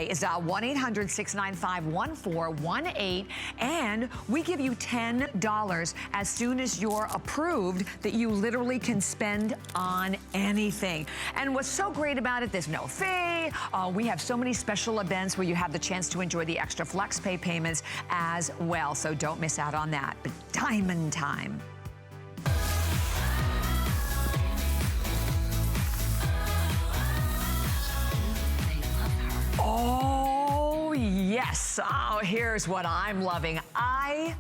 Is 1-800-695-1418, and we give you $10 as soon as you're approved that you literally can spend on anything. And what's so great about it, there's no fee. We have so many special events where you have the chance to enjoy the extra flex pay payments as well, so don't miss out on that. But diamond time. Oh, yes. Oh, here's what I'm loving. I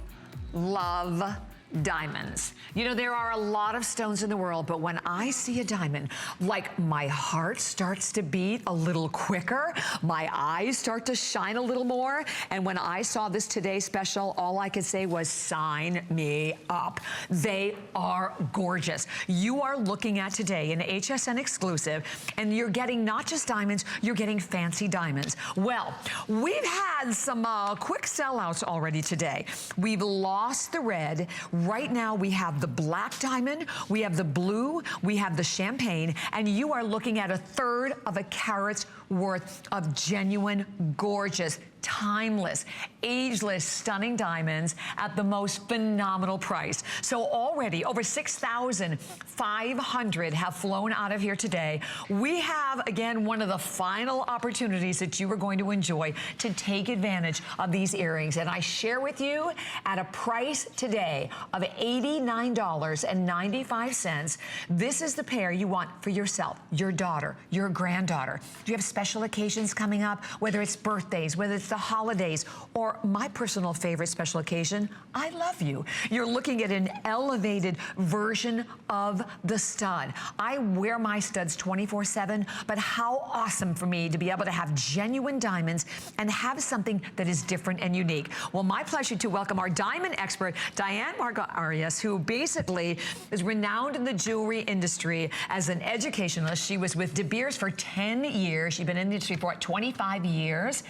love diamonds. You know, there are a lot of stones in the world, but when I see a diamond, like my heart starts to beat a little quicker, my eyes start to shine a little more, and when I saw this Today Special, all I could say was sign me up. They are gorgeous. You are looking at today an HSN exclusive, and you're getting not just diamonds, you're getting fancy diamonds. Well, we've had some quick sellouts already today. We've lost the red. Right now we have the black diamond, we have the blue, we have the champagne, and you are looking at 1/3 of a carat's worth of genuine, gorgeous, timeless, ageless, stunning diamonds at the most phenomenal price. So already over 6,500 have flown out of here today. We have, again, one of the final opportunities that you are going to enjoy to take advantage of these earrings. And I share with you at a price today of $89.95. This is the pair you want for yourself, your daughter, your granddaughter. Do you have special occasions coming up, whether it's birthdays, whether it's the holidays, or my personal favorite special occasion, I love you. You're looking at an elevated version of the stud. I wear my studs 24/7, but how awesome for me to be able to have genuine diamonds and have something that is different and unique. Well, my pleasure to welcome our diamond expert, Diane Margarius, who basically is renowned in the jewelry industry as an educationalist. She was with De Beers for 10 years. She's been in the industry for 25 years.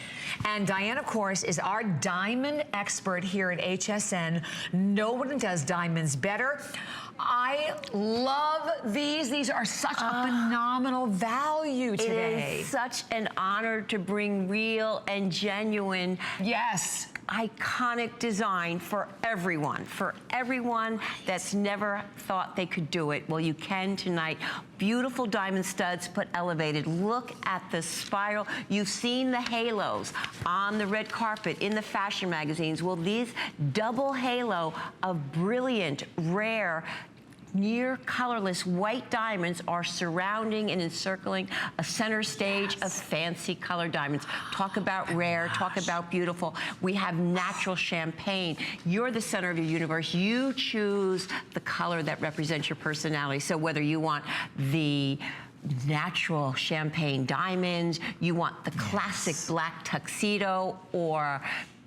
And Diane, of course, is our diamond expert here at HSN. No one does diamonds better. I love these. These are such a phenomenal value today. It is such an honor to bring real and genuine, yes, iconic design for everyone that's never thought they could do it. Well, you can tonight. Beautiful diamond studs, but elevated. Look at the spiral. You've seen the halos on the red carpet in the fashion magazines. Well, these double halo of brilliant, rare, near colorless white diamonds are surrounding and encircling a center stage of fancy colored diamonds. Talk about rare, talk about beautiful. We have natural champagne. You're the center of your universe. You choose the color that represents your personality. So whether you want the natural champagne diamonds, you want the classic black tuxedo, or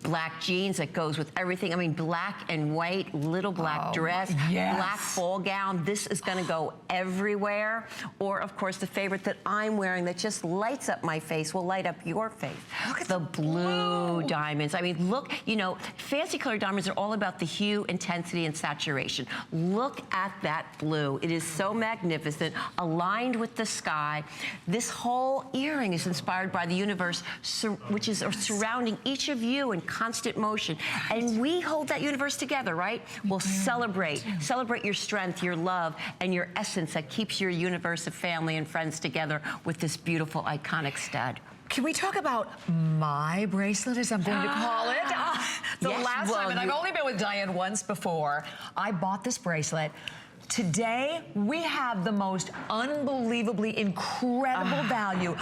black jeans that goes with everything. I mean, black and white, little black dress, black ball gown. This is gonna go everywhere. Or, of course, the favorite that I'm wearing that just lights up my face will light up your face. Look at the blue diamonds. I mean, look, you know, fancy colored diamonds are all about the hue, intensity, and saturation. Look at that blue. It is so magnificent, aligned with the sky. This whole earring is inspired by the universe, which is surrounding each of you in constant motion. And we hold that universe together, right? We'll celebrate your strength, your love, and your essence that keeps your universe of family and friends together with this beautiful, iconic stud. Can we talk about my bracelet, as I'm going to call it? Last time, and I've only been with Diane once before, I bought this bracelet. Today, we have the most unbelievably incredible value.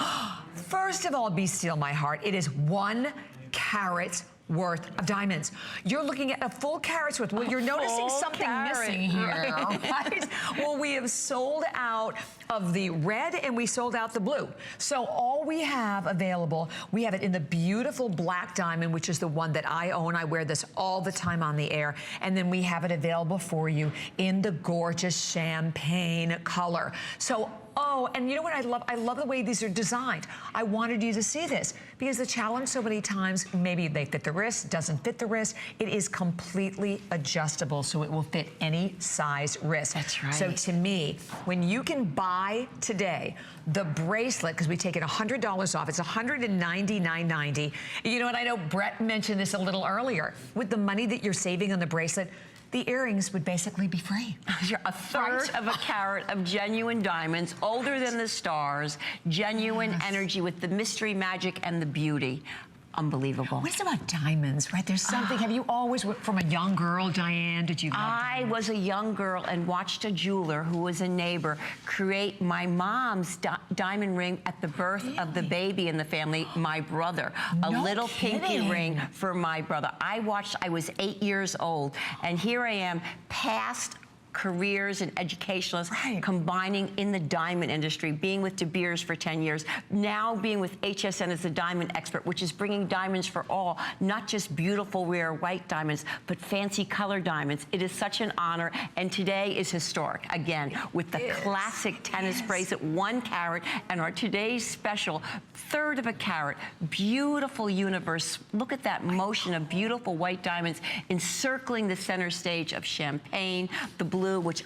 First of all, be still my heart. It is 1 carat worth of diamonds. You're looking at a full carat's worth. Well, you're noticing something missing here, right? Well, we have sold out of the red and we sold out the blue. So all we have available, we have it in the beautiful black diamond, which is the one that I own. I wear this all the time on the air. And then we have it available for you in the gorgeous champagne color. So oh, and you know what I love? I love the way these are designed. I wanted you to see this because the challenge so many times, maybe they fit the wrist, doesn't fit the wrist. It is completely adjustable, so it will fit any size wrist. That's right. So to me, when you can buy today the bracelet, because we take it $100 off, it's $199.90. You know what, I know Brett mentioned this a little earlier. With the money that you're saving on the bracelet, the earrings would basically be free. A third of a carat of genuine diamonds, older than the stars, genuine energy with the mystery, magic, and the beauty. Unbelievable. What is it about diamonds, right? There's something, have you always, from a young girl, Diane, did you love I was a young girl and watched a jeweler who was a neighbor create my mom's diamond ring at the birth of the baby in the family, my brother. A No little pinky kidding. ring for my brother. I was 8 years old, and here I am, past careers and educationalists, combining in the diamond industry, being with De Beers for 10 years, now being with HSN as the diamond expert, which is bringing diamonds for all, not just beautiful, rare white diamonds, but fancy color diamonds. It is such an honor, and today is historic, again, with the classic tennis bracelet, 1 carat, and our today's special, third of a carat, beautiful universe. Look at that motion of beautiful white diamonds encircling the center stage of champagne, the blue, which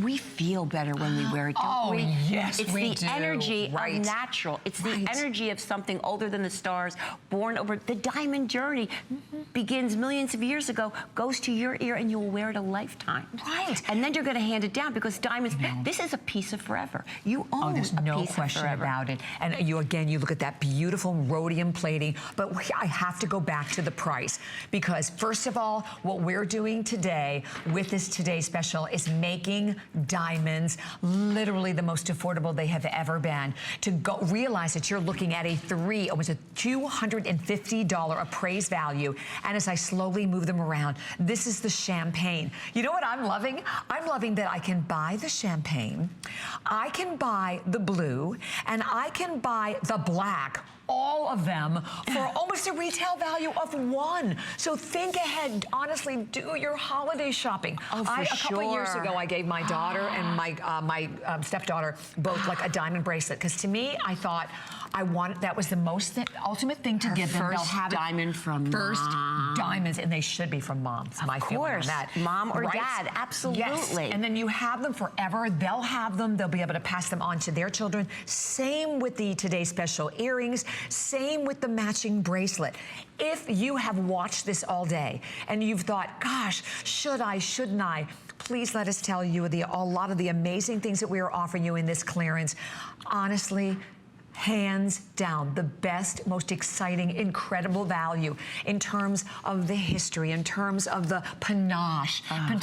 we feel better when we wear it, don't we? Yes, it's we the do. energy of natural. It's the energy of something older than the stars, born over the diamond journey. Begins millions of years ago, goes to your ear, and you'll wear it a lifetime. Right. And then you're going to hand it down because diamonds, this is a piece of forever. You own there's a no piece question of forever. about it. And you look at that beautiful rhodium plating, but I have to go back to the price because first of all, what we're doing today with this Today Special is making diamonds literally the most affordable they have ever been. To go realize that you're looking at almost a $250 appraised value. And as I slowly move them around, this is the champagne. You know what I'm loving? I'm loving that I can buy the champagne, I can buy the blue, and I can buy the black, all of them for almost a retail value of 1. So think ahead. Honestly, do your holiday shopping. A couple of years ago, I gave my daughter and my stepdaughter both like a diamond bracelet because to me, I thought that was the ultimate thing to give them. They'll have diamond from first mom. diamonds, and they should be from mom. My feeling on that. Mom or dad, absolutely. Yes. And then you have them forever. They'll have them. They'll be able to pass them on to their children. Same with the Today Special earrings. Same with the matching bracelet. If you have watched this all day and you've thought, gosh, should I, shouldn't I? Please let us tell you a lot of the amazing things that we are offering you in this clearance. Honestly, hands down, the best, most exciting, incredible value in terms of the history, in terms of the panache, in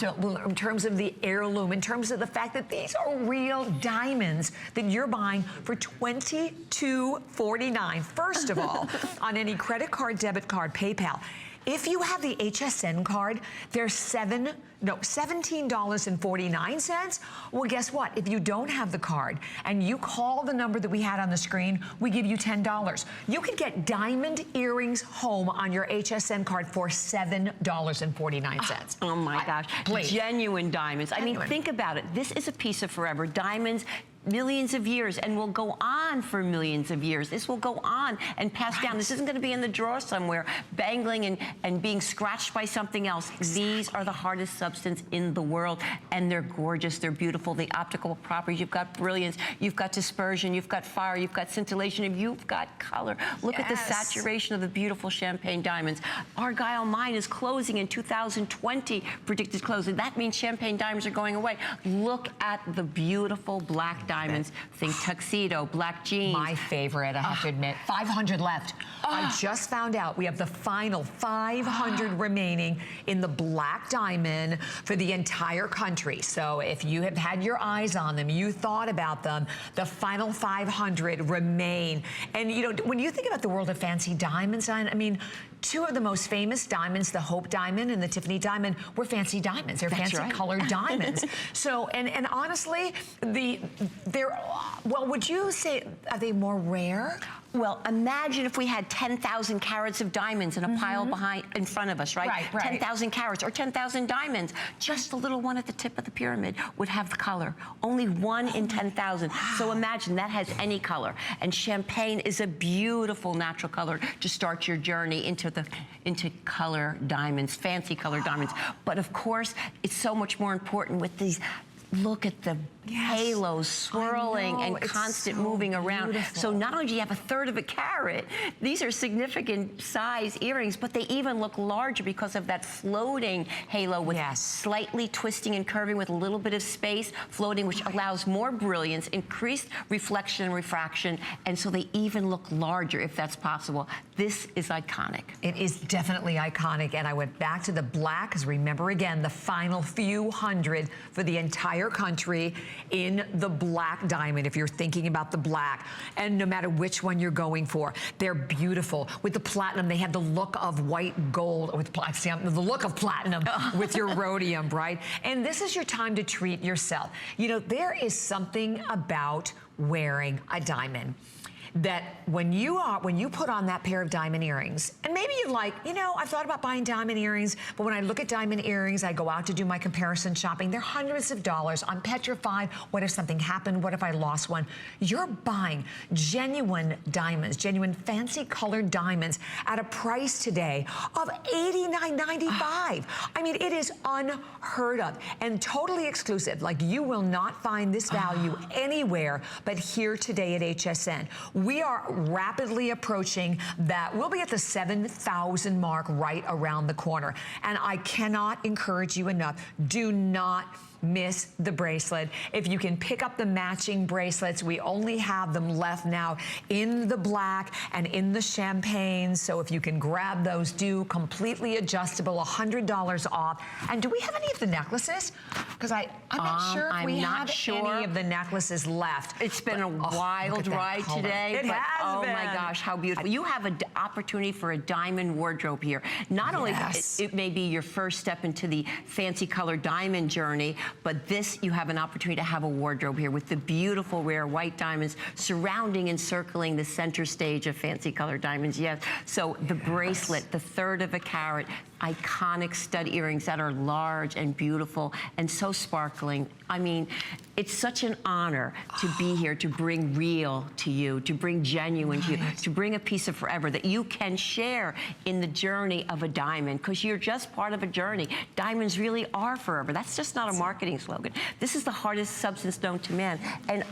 terms of the heirloom, in terms of the fact that these are real diamonds that you're buying for $22.49. First of all, on any credit card, debit card, PayPal. If you have the HSN card, there's $17.49. Well, guess what? If you don't have the card and you call the number that we had on the screen, we give you $10. You can get diamond earrings home on your HSN card for $7.49. Oh my gosh. Please. Genuine diamonds. I mean, think about it. This is a piece of forever. Diamonds, millions of years, and will go on for millions of years. This will go on and pass down. This isn't going to be in the drawer somewhere, bangling and being scratched by something else. These are the hardest substance in the world, and they're gorgeous. They're beautiful. The optical properties, you've got brilliance, you've got dispersion, you've got fire, you've got scintillation, and you've got color. Look at the saturation of the beautiful champagne diamonds. Argyle Mine is closing in 2020, predicted closing. That means champagne diamonds are going away. Look at the beautiful black diamonds. Think tuxedo, black jeans. My favorite, I have to admit. 500 left. I just found out we have the final 500 remaining in the black diamond for the entire country. So if you have had your eyes on them, you thought about them, the final 500 remain. And you know, when you think about the world of fancy diamonds, I mean, two of the most famous diamonds, the Hope Diamond and the Tiffany Diamond, were fancy diamonds. They're fancy colored diamonds. So, and honestly, well, would you say, are they more rare? Well, imagine if we had 10,000 carats of diamonds in a pile in front of us, right? Right. 10,000 carats or 10,000 diamonds. Just the little one at the tip of the pyramid would have the color. Only 1 in 10,000. Wow. So imagine that has any color. And champagne is a beautiful natural color to start your journey into color diamonds, fancy color diamonds. But of course, it's so much more important with these. Look at the halos swirling and constant moving around. Beautiful. So not only do you have 1/3 of a carat, these are significant size earrings, but they even look larger because of that floating halo with slightly twisting and curving with a little bit of space floating, which allows more brilliance, increased reflection and refraction, and so they even look larger if that's possible. This is iconic. It is definitely iconic, and I went back to the black, because remember again, the final few hundred for the entire country in the black diamond, if you're thinking about the black, and no matter which one you're going for, they're beautiful. With the platinum, they have the look of white gold, with the look of platinum with your rhodium, right? And this is your time to treat yourself. You know, there is something about wearing a diamond that when you put on that pair of diamond earrings, and maybe you're like, you know, I've thought about buying diamond earrings, but when I look at diamond earrings, I go out to do my comparison shopping. They're hundreds of dollars. I'm petrified. What if something happened? What if I lost one? You're buying genuine diamonds, genuine fancy colored diamonds at a price today of $89.95. I mean, it is unheard of and totally exclusive. Like, you will not find this value anywhere but here today at HSN. We are rapidly approaching that. We'll be at the 7,000 mark right around the corner. And I cannot encourage you enough. Do not miss the bracelet. If you can pick up the matching bracelets, we only have them left now in the black and in the champagne. So if you can grab those, do completely adjustable, $100 off. And do we have any of the necklaces? Because I'm not sure if we have any of the necklaces left. It's been a wild ride today. It has been. Oh my gosh, how beautiful. You have an opportunity for a diamond wardrobe here. Not only it may be your first step into the fancy color diamond journey, but this, you have an opportunity to have a wardrobe here with the beautiful rare white diamonds surrounding and circling the center stage of fancy color diamonds. Yes. So the bracelet, the 1/3 of a carat, iconic stud earrings that are large and beautiful and so sparkling. I mean, it's such an honor to be here, to bring real to you, to bring genuine to you, to bring a piece of forever that you can share in the journey of a diamond, because you're just part of a journey. Diamonds really are forever. That's just not a marketing slogan. This is the hardest substance known to man. And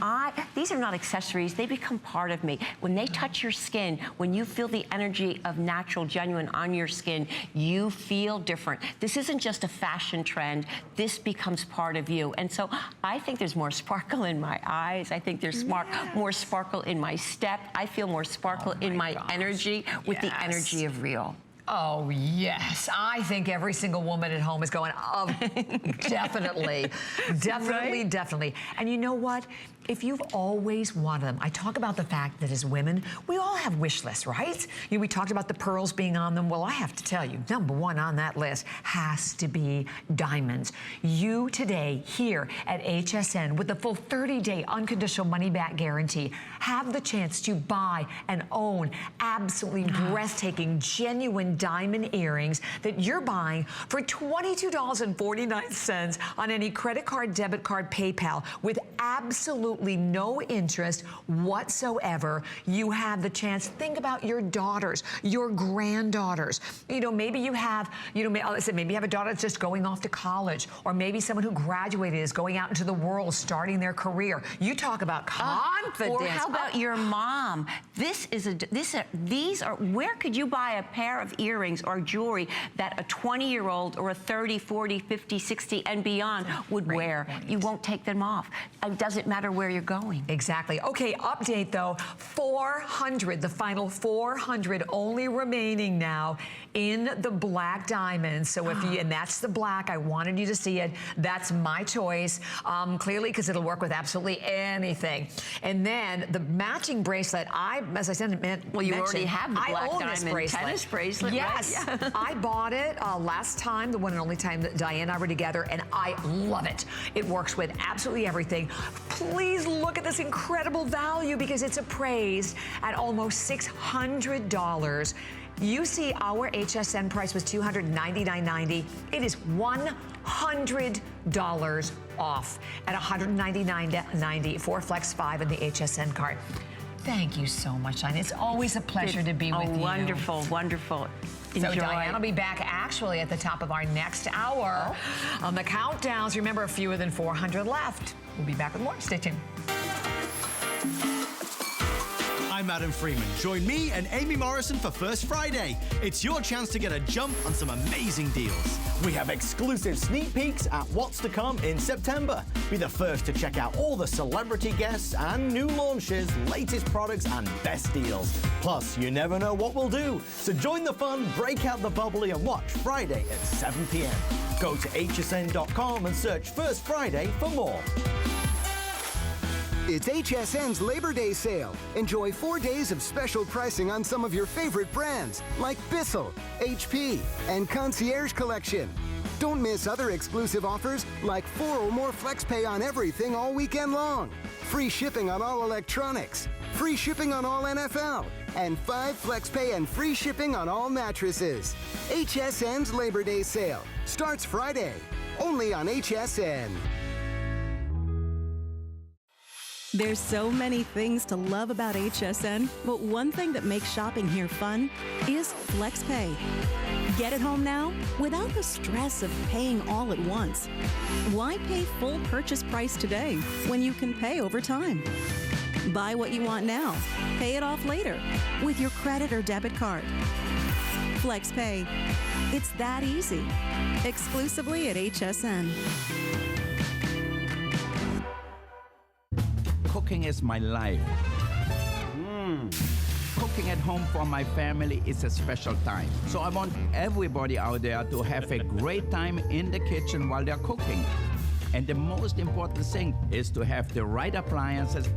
these are not accessories. They become part of me. When they touch your skin, when you feel the energy of natural, genuine on your skin, you feel different. This isn't just a fashion trend. This becomes part of you. And so I think there's more sparkle in my eyes. I think there's more sparkle in my step. I feel more sparkle in my energy with the energy of real. Oh, yes. I think every single woman at home is going, oh, definitely, definitely. And you know what? If you've always wanted them, I talk about the fact that as women, we all have wish lists, right? We talked about the pearls being on them. Well, I have to tell you, #1 on that list has to be diamonds. You today here at HSN with the full 30-day unconditional money-back guarantee have the chance to buy and own absolutely breathtaking, genuine diamond earrings that you're buying for $22.49 on any credit card, debit card, PayPal with absolutely no interest whatsoever. You have the chance. Think about your daughters, your granddaughters. You know, maybe you have, maybe you have a daughter that's just going off to college, or maybe someone who graduated is going out into the world, starting their career. You talk about confidence. Or how about your mom? These are, where could you buy a pair of earrings or jewelry that a 20-year-old or a 30, 40, 50, 60 and beyond would wear? You won't take them off. It doesn't matter where you're going. Exactly. Okay, update though, 400, the final 400 only remaining now in the black diamonds. So if you, and that's the black, I wanted you to see it. That's my choice, clearly, because it'll work with absolutely anything. And then the matching bracelet, as I said, well, you already have the black diamond tennis bracelet. Yes, right? Yeah. I bought it last time, the one and only time that Diane and I were together, and I love it. It works with absolutely everything. Please please look at this incredible value because it's appraised at almost $600. You see our HSN price was $299.90. It is $100 off at $199.90 for Flex 5 in the HSN cart. Thank you so much, Diane. It's always a pleasure to be with you. Wonderful, wonderful. So Enjoy. Diane will be back actually at the top of our next hour on the countdowns. Remember, fewer than 400 left. We'll be back with more. Stay tuned. I'm Adam Freeman. Join me and Amy Morrison for First Friday. It's your chance to get a jump on some amazing deals. We have exclusive sneak peeks at what's to come in September. Be the first to check out all the celebrity guests and new launches, latest products, and best deals. Plus, you never know what we'll do. So join the fun, break out the bubbly, and watch Friday at 7 p.m. Go to hsn.com and search First Friday for more. It's HSN's Labor Day sale. Enjoy 4 days of special pricing on some of your favorite brands like Bissell, HP, and Concierge Collection. Don't miss other exclusive offers like 4 or more FlexPay on everything all weekend long. Free shipping on all electronics. Free shipping on all NFL. And 5 FlexPay and free shipping on all mattresses. HSN's Labor Day sale starts Friday. Only on HSN. There's so many things to love about HSN, but one thing that makes shopping here fun is FlexPay. Get it home now without the stress of paying all at once. Why pay full purchase price today when you can pay over time? Buy what you want now, pay it off later with your credit or debit card. FlexPay. It's that easy. Exclusively at HSN. Cooking is my life. Cooking at home for my family is a special time. So I want everybody out there to have a great time in the kitchen while they're cooking. And the most important thing is to have the right appliances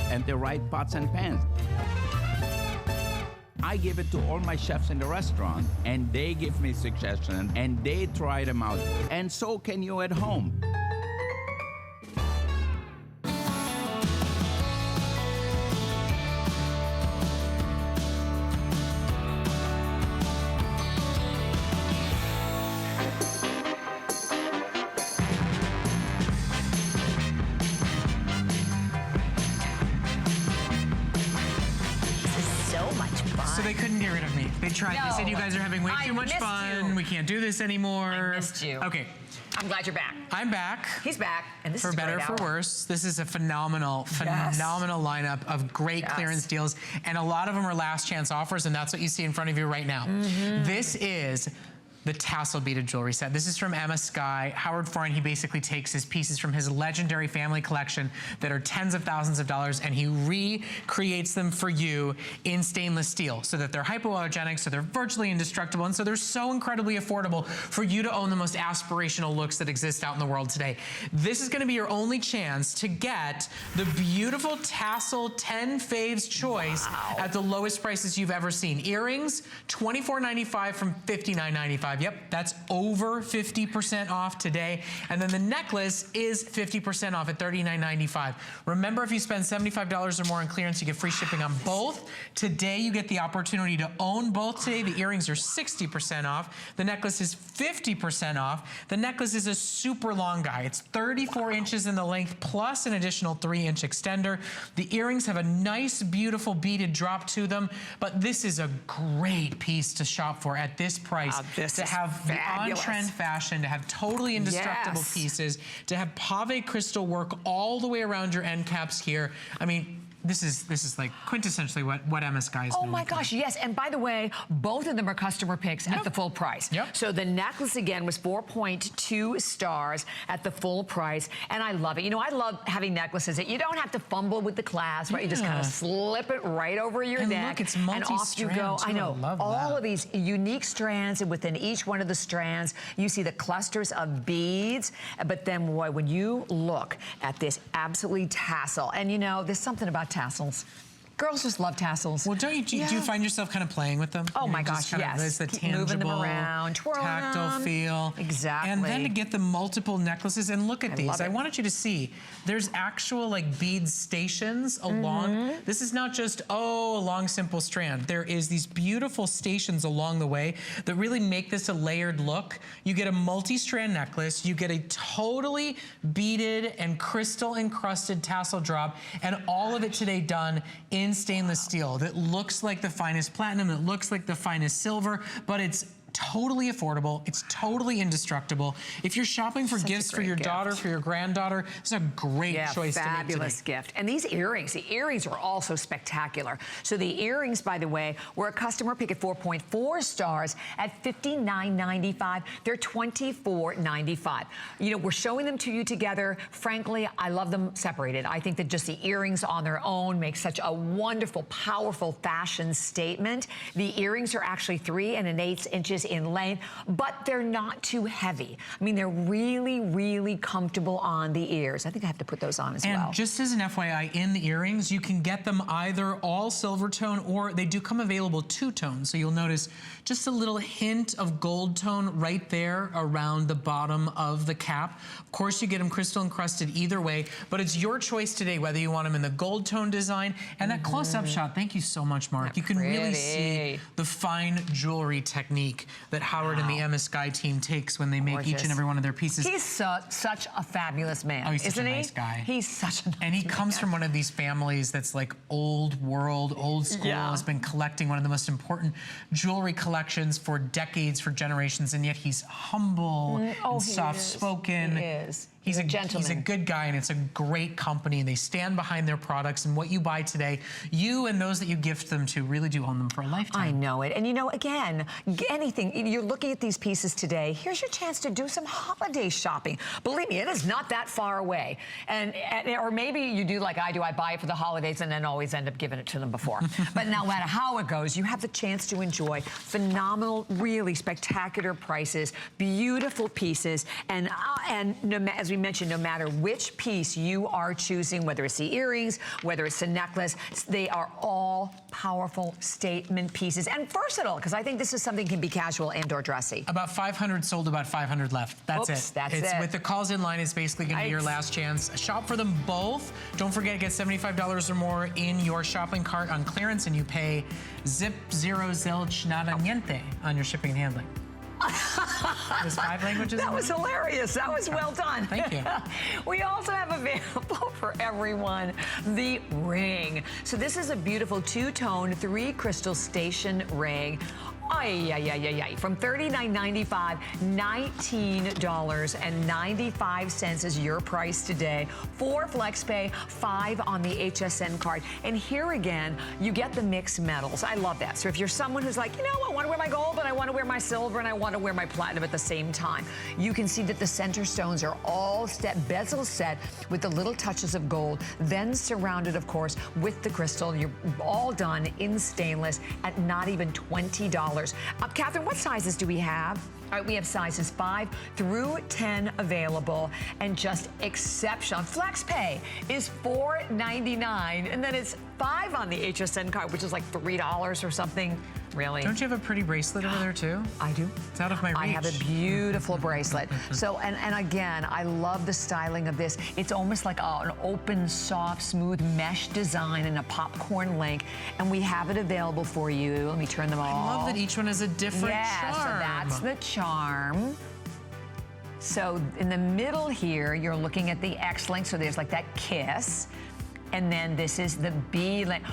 and the right pots and pans. I give it to all my chefs in the restaurant, and they give me suggestions, and they try them out. And so can you at home. So they couldn't get rid of me. They tried. They said, you guys are having way too much fun. We can't do this anymore. I missed you. Okay. I'm glad you're back. I'm back. He's back. And this for is a better great for hour. worse. This is a phenomenal lineup of great clearance deals. And a lot of them are last chance offers, and that's what you see in front of you right now. This is the tassel beaded jewelry set. This is from Emma Sky. Howard Foreign, he basically takes his pieces from his legendary family collection that are tens of thousands of dollars, and he recreates them for you in stainless steel so that they're hypoallergenic, so they're virtually indestructible, and so they're so incredibly affordable for you to own the most aspirational looks that exist out in the world today. This is gonna be your only chance to get the beautiful tassel 10 faves choice at the lowest prices you've ever seen. Earrings, $24.95 from $59.95. Yep, that's over 50% off today. And then the necklace is 50% off at $39.95. Remember, if you spend $75 or more on clearance, you get free shipping on both. Today, you get the opportunity to own both today. The earrings are 60% off. The necklace is 50% off. The necklace is a super long guy. It's 34 inches in the length, plus an additional 3-inch extender. The earrings have a nice, beautiful beaded drop to them, but this is a great piece to shop for at this price. To have the on-trend fashion, to have totally indestructible pieces, to have pave crystal work all the way around your end caps here. I mean, this is like quintessentially what Emma Sky is doing. Oh my gosh, yes. And by the way, both of them are customer picks at the full price. So the necklace again was 4.2 stars at the full price. And I love it. You know, I love having necklaces that you don't have to fumble with the clasp, right? You just kind of slip it right over your neck. Look, it's and off you go. multi-strand, I know. too. I love all that. of these unique strands, and within each one of the strands, you see the clusters of beads. But then, boy, when you look at this absolutely tassel, and you know, there's something about tassels. Girls just love tassels. Well, do you find yourself kind of playing with them? Oh You my just gosh, kind of- yes. There's the Keep moving them tangible, around, twirling tactile them. feel. Exactly. And then to get the multiple necklaces, and look at these. love it. I wanted you to see, there's actual like bead stations along. This is not just, oh, a long simple strand. There is these beautiful stations along the way that really make this a layered look. You get a multi-strand necklace, you get a totally beaded and crystal encrusted tassel drop, and all of it today done in stainless steel that looks like the finest platinum, it looks like the finest silver, but it's totally affordable. It's totally indestructible. If you're shopping for gifts for your daughter, for your granddaughter, this is a great choice to make today. Fabulous gift. And these earrings, the earrings are also spectacular. So the earrings, by the way, were a customer pick at 4.4 stars at $59.95. They're $24.95. You know, we're showing them to you together. Frankly, I love them separated. I think that just the earrings on their own make such a wonderful, powerful fashion statement. The earrings are actually 3 1/8 inches in length, but they're not too heavy. I mean, they're really, really comfortable on the ears. I think I have to put those on as well. And just as an FYI, in the earrings, you can get them either all silver tone or they do come available two-tone. So you'll notice just a little hint of gold tone right there around the bottom of the cap. Of course, you get them crystal encrusted either way, but it's your choice today whether you want them in the gold tone design. And that close-up shot, thank you so much, Mark. You can really see the fine jewelry technique that Howard and the Emma Sky team takes when they make each and every one of their pieces. He's such a fabulous man, he's such isn't a he? nice guy. He's such a nice And he comes man. from one of these families that's like old world, old school, has been collecting one of the most important jewelry collections for decades, for generations, and yet he's humble and soft-spoken. He is. He's a gentleman. He's a good guy, and it's a great company, and they stand behind their products, and what you buy today, you and those that you gift them to really do own them for a lifetime. I know it. And you know, again, anything, you're looking at these pieces today, here's your chance to do some holiday shopping. Believe me, it is not that far away. And or maybe you do like I do, I buy it for the holidays and then always end up giving it to them before. But no matter how it goes, you have the chance to enjoy phenomenal, really spectacular prices, beautiful pieces, and as we mentioned, no matter which piece you are choosing, whether it's the earrings, whether it's the necklace, they are all powerful statement pieces and versatile, because I think this is something that can be casual and or dressy. About 500 sold, about 500 left. That's Oops, it. that's it's it. With the calls in line, it's basically going to be your last chance. Shop for them both. Don't forget, get $75 or more in your shopping cart on clearance, and you pay zip, zero, zilch, nada, niente on your shipping and handling. There's 5 languages. That was hilarious. That was well done. Thank you. We also have available for everyone the ring. So this is a beautiful 2-tone 3 crystal station ring. From $39.95, $19.95 is your price today. 4 FlexPay, 5 on the HSN card. And here again, you get the mixed metals. I love that. So if you're someone who's like, you know, I want to wear my gold, but I want to wear my silver, and I want to wear my platinum at the same time, you can see that the center stones are all bezel set with the little touches of gold, then surrounded, of course, with the crystal. You're all done in stainless at not even $20. Catherine, what sizes do we have? All right, we have sizes 5 through 10 available, and just exceptional. FlexPay is $4.99, and then it's 5 on the HSN card, which is like $3 or something. Really? Don't you have a pretty bracelet over there too? I do. It's out of my reach. I have a beautiful bracelet. So, and again, I love the styling of this. It's almost like an open, soft, smooth mesh design and a popcorn link, and we have it available for you. Let me turn them all. I love that each one has a different charm. So that's the charm. So in the middle here, you're looking at the X link, so there's like that kiss. And then this is the B link.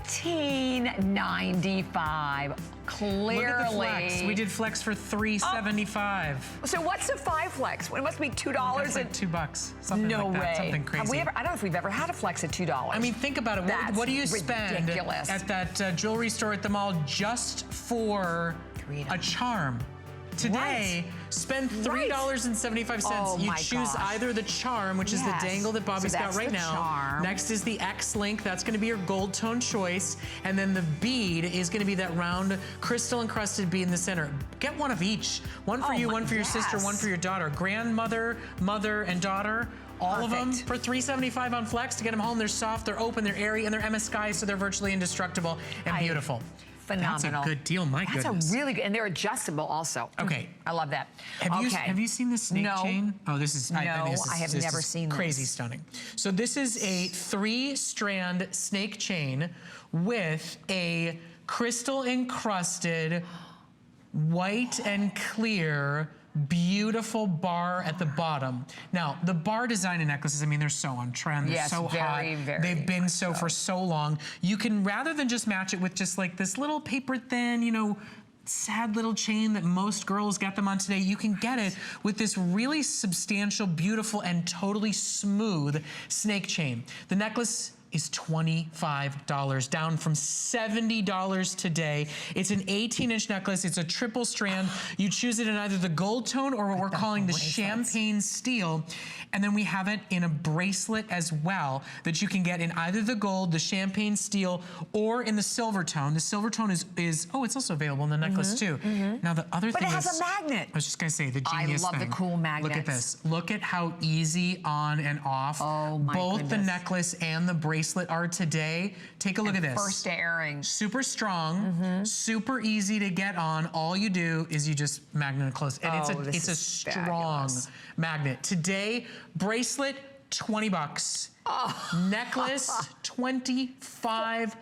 $14.95. Clearly. Look at the flex. We did flex for $3.75. So what's the 5 flex? It must be $2. That's like $2. Something No like that. way. Something crazy. Have we ever, I don't know if we've ever had a flex at $2. I mean, think about it. That's What do you spend ridiculous. at that jewelry store at the mall just for a charm? Today, spend $3.75. Oh you my choose gosh. either the charm, which is the Yes. dangle that Bobby's So got that's right the now. charm. Next is the X link. That's going to be your gold tone choice. And then the bead is going to be that round crystal encrusted bead in the center. Get one of each. One for you, one for your sister, one for your daughter. Grandmother, mother, and daughter. All of them Perfect. for $375 on Flex to get them home. They're soft, they're open, they're airy, and they're MSK, so they're virtually indestructible and beautiful. Phenomenal. That's a good deal, my goodness. That's a really good, and they're adjustable also. Okay. I love that. Have you seen the snake chain? Oh, this is, I think this is, I have this never is seen crazy this. stunning. So this is a 3-strand snake chain with a crystal encrusted white and clear beautiful bar at the bottom. Now, the bar design in necklaces, I mean, they're so on trend. They're so hot. They've been so for so long. You can, rather than just match it with just like this little paper thin, you know, sad little chain that most girls get them on today, you can get it with this really substantial, beautiful, and totally smooth snake chain. The necklace is $25, down from $70 today. It's an 18-inch necklace. It's a triple strand. You choose it in either the gold tone or what we're calling the champagne steel. And then we have it in a bracelet as well that you can get in either the gold, the champagne steel, or in the silver tone. The silver tone is oh, it's also available in the necklace too. Now the other thing is— But it has a magnet. I was just gonna say, the genius I love thing. the cool magnets. Look at this. Look at how easy on and off both the necklace and the bracelet are today. Take a look at this. First airing. Super strong, super easy to get on. All you do is you just magnet it close. And it's a strong magnet. Today, bracelet, $20. Necklace, $25.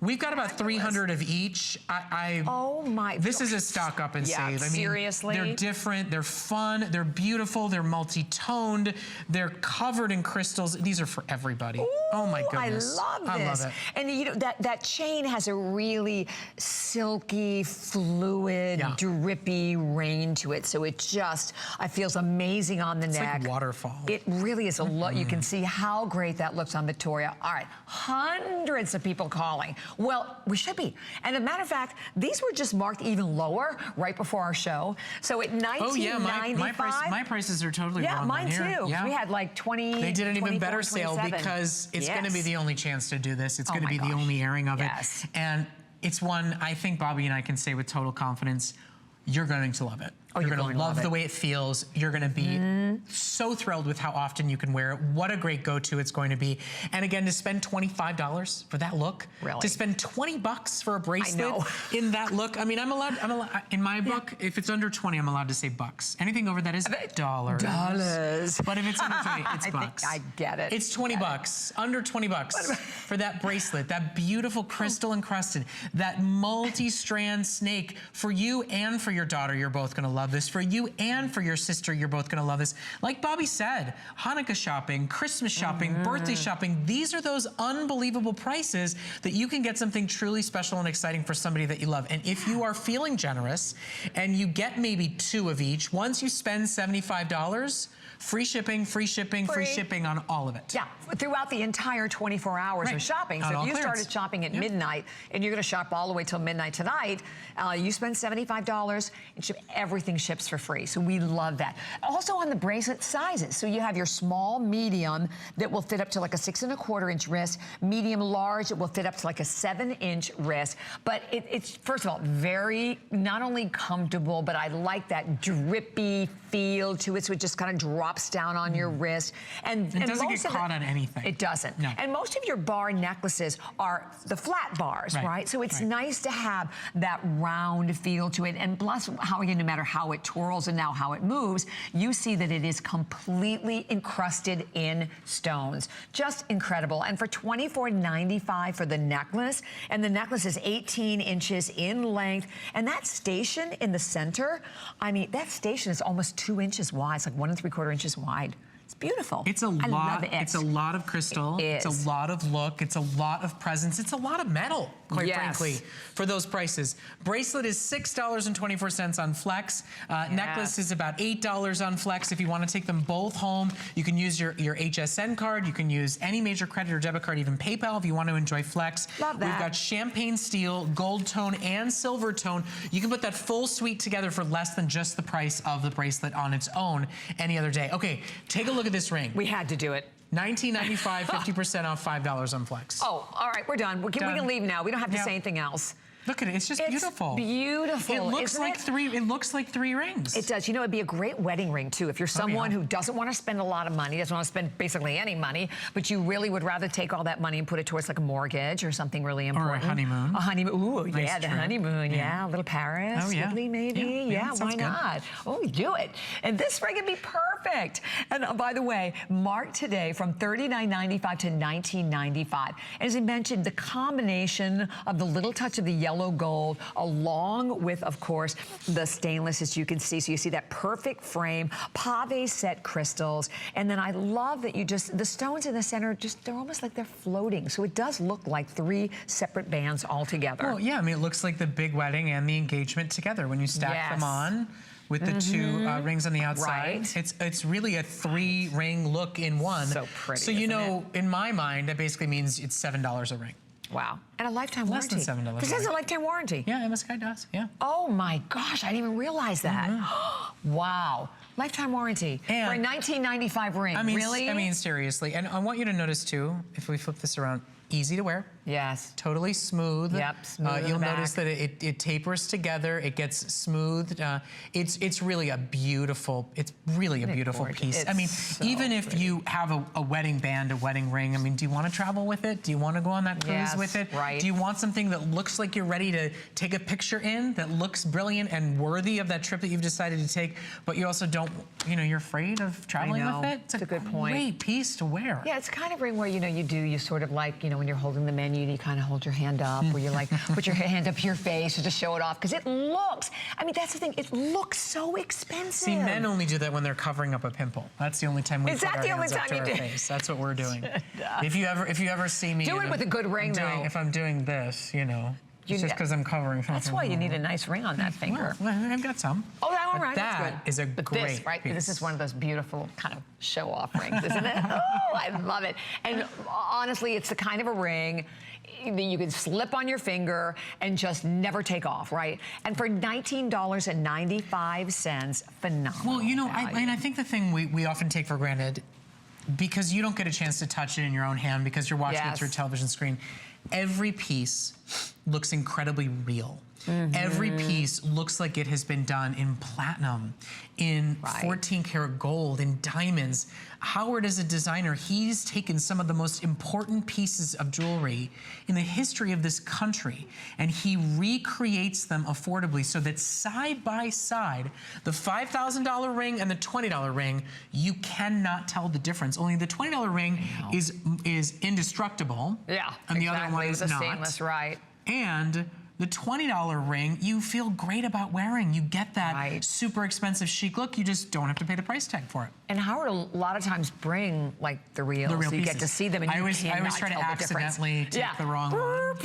We've got about 300 of each. Oh my! This is a stock up and save. I mean, seriously, they're different. They're fun. They're beautiful. They're multi-toned. They're covered in crystals. These are for everybody. Ooh, oh my goodness! I love this. I love it. And you know that chain has a really silky, fluid, drippy rain to it. So it just, feels amazing on the neck. It's like waterfall. It really is a lot. You can see how great that looks on Victoria. All right, hundreds of people calling. Well, we should be. And as a matter of fact, these were just marked even lower right before our show. So at $19.95. Oh yeah, my prices are totally wrong. Yeah, mine too. Yeah. We had like 20. They did an even 24, better sale 27. because it's going to be the only chance to do this. It's going to be the only airing of it. And it's one I think Bobby and I can say with total confidence, you're going to love it. Oh, you're going to love the way it feels. You're going to be so thrilled with how often you can wear it. What a great go-to it's going to be. And again, to spend $25 for that look, to spend $20 for a bracelet in that look. I mean, I'm allowed in my book, if it's under 20, I'm allowed to say bucks. Anything over that is dollars. But if it's under 20, it's bucks. I get it. It's $20, under $20 for that bracelet, that beautiful crystal encrusted, that multi-strand snake. For you and for your daughter, you're both going to love this. For you and for your sister, you're both going to love this. Like Bobby said, Hanukkah shopping, Christmas shopping, birthday shopping, these are those unbelievable prices that you can get something truly special and exciting for somebody that you love. And if you are feeling generous and you get maybe 2 of each, once you spend $75, free shipping, free shipping on all of it. Yeah, throughout the entire 24 hours of shopping. So if you started shopping at midnight and you're going to shop all the way till midnight tonight, you spend $75 and everything ships for free. So we love that. Also on the bracelet sizes. So you have your small, medium that will fit up to like a 6 1/4 inch wrist, medium, large, it will fit up to like a 7-inch wrist. But it's, first of all, very not only comfortable, but I like that drippy feel to it. So it just kind of drops down on your wrist. And it doesn't get caught on anything. It doesn't. No. And most of your bar necklaces are the flat bars, right? So it's nice to have that round feel to it. And plus, no matter how it twirls and now how it moves, you see that it is completely encrusted in stones. Just incredible. And for $24.95 for the necklace, and the necklace is 18 inches in length, and that station in the center, I mean, that station is almost 2 inches wide. It's like 1 3/4 inches wide. It's beautiful. It's a lot. It's a lot of crystal. It's a lot of look. It's a lot of presence. It's a lot of metal, quite frankly, for those prices. Bracelet is $6.24 on Flex. Necklace is about $8 on Flex. If you want to take them both home, you can use your HSN card. You can use any major credit or debit card, even PayPal, if you want to enjoy Flex. Love that. We've got champagne steel, gold tone, and silver tone. You can put that full suite together for less than just the price of the bracelet on its own any other day. Okay, take a look at this ring. We had to do it. $19.95, 50% off, $5 on Flex. Oh, all right, we're done. We can leave now. We don't have to say anything else. Look at it. It's just beautiful. Beautiful. It looks like three. It looks like 3 rings. It does. You know, it'd be a great wedding ring too. If you're someone who doesn't want to spend a lot of money, doesn't want to spend basically any money, but you really would rather take all that money and put it towards like a mortgage or something really important. Or a honeymoon. A honeymoon. Ooh, Nice yeah, the trip. honeymoon. Yeah, a little Paris. Oh, yeah. Italy, maybe. Yeah, why sounds good. not? Oh, do it. And this ring would be perfect. And by the way, marked today from $39.95 to $19.95. As I mentioned, the combination of the little touch of the yellow gold, along with, of course, the stainless, as you can see. So you see that perfect frame, pave set crystals. And then I love that the stones in the center, they're almost like they're floating. So it does look like 3 separate bands all together. Well, yeah, I mean, it looks like the big wedding and the engagement together when you stack them on with the 2 rings on the outside. Right. It's really a 3-ring look in one. So pretty, So, you know, in my mind, that basically means it's $7 a ring. Wow. And a lifetime Less warranty. than $7. This has a lifetime warranty. Yeah, MSCI does, yeah. Oh my gosh, I didn't even realize that. Wow. Lifetime warranty And for a $19.95 ring. I mean, really? I mean, seriously. And I want you to notice, too, if we flip this around, easy to wear. Yes. Totally smooth. Yep, smooth in You'll the notice back. that it tapers together. It gets smoothed. It's really a beautiful. It's really a beautiful piece. I mean, so even if you have a wedding band, a wedding ring. I mean, do you want to travel with it? Do you want to go on that cruise with it? Right. Do you want something that looks like you're ready to take a picture in, that looks brilliant and worthy of that trip that you've decided to take, but you also don't, you know, you're afraid of traveling with it? It's a good point. Great piece to wear. Yeah, it's kind of ring where, you know, you sort of like, you know, when you're holding the menu, you kind of hold your hand up, where you like put your hand up to your face to show it off, because it looks, I mean, that's the thing, it looks so expensive. See, men only do that when they're covering up a pimple. That's the only time we put our hands up to our face. That's what we're doing. If you ever see me, do it with a good ring, though. If I'm doing this, you know, it's just because I'm covering something. That's why you need a nice ring on that finger. Well, I've got some. Oh, all right, that that's good. is a but great this, right? piece. This is one of those beautiful kind of show-off rings, isn't it? Oh, I love it. And honestly, it's the kind of a ring that you can slip on your finger and just never take off, right? And for $19.95, phenomenal. Well, you know, value. I think the thing we often take for granted, because you don't get a chance to touch it in your own hand because you're watching it through a television screen, every piece looks incredibly real. Every piece looks like it has been done in platinum, in 14 karat gold, in diamonds. Howard, as a designer, he's taken some of the most important pieces of jewelry in the history of this country, and he recreates them affordably so that side by side, the $5,000 ring and the $20 ring, you cannot tell the difference. Only the $20 ring is indestructible. Yeah, and the other one is the not. stainless, right? And the $20 ring, you feel great about wearing. You get that super expensive chic look. You just don't have to pay the price tag for it. And Howard a lot of times bring like the real so you pieces. get to see them. And I always try to accidentally take the wrong one.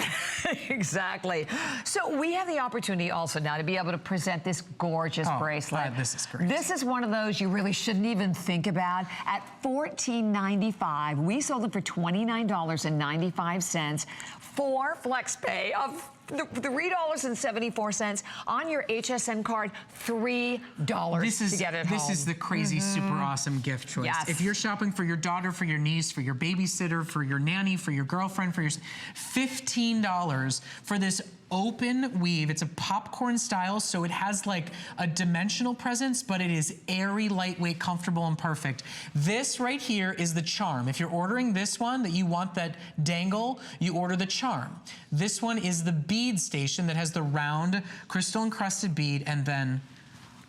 Exactly. So we have the opportunity also now to be able to present this gorgeous bracelet. This is great. This is one of those you really shouldn't even think about. At $14.95, we sold them for $29.95 for FlexPay of $3.74 on your HSN card, $3 to get it home. This is the crazy, super awesome gift choice. Yes. If you're shopping for your daughter, for your niece, for your babysitter, for your nanny, for your girlfriend, for your $15 for this open weave. It's a popcorn style, so it has like a dimensional presence, but it is airy, lightweight, comfortable, and perfect. This right here is the charm. If you're ordering this one that you want that dangle, you order the charm. This one is the bead station that has the round crystal encrusted bead, and then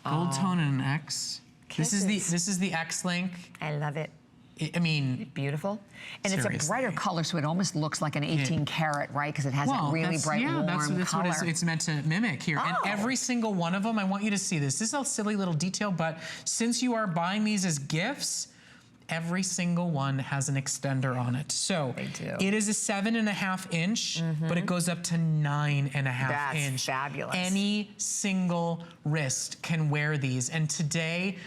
gold tone and an X. This is the X link. I love it. I mean, beautiful. And seriously. It's a brighter color, so it almost looks like an 18 karat, right? Because it has that really bright, warm that's color. what it's meant to mimic here. And every single one of them, I want you to see this. This is a silly little detail, but since you are buying these as gifts, every single one has an extender on it. So it is a 7.5 inch, but it goes up to 9.5 inch. That's fabulous. Any single wrist can wear these. And today,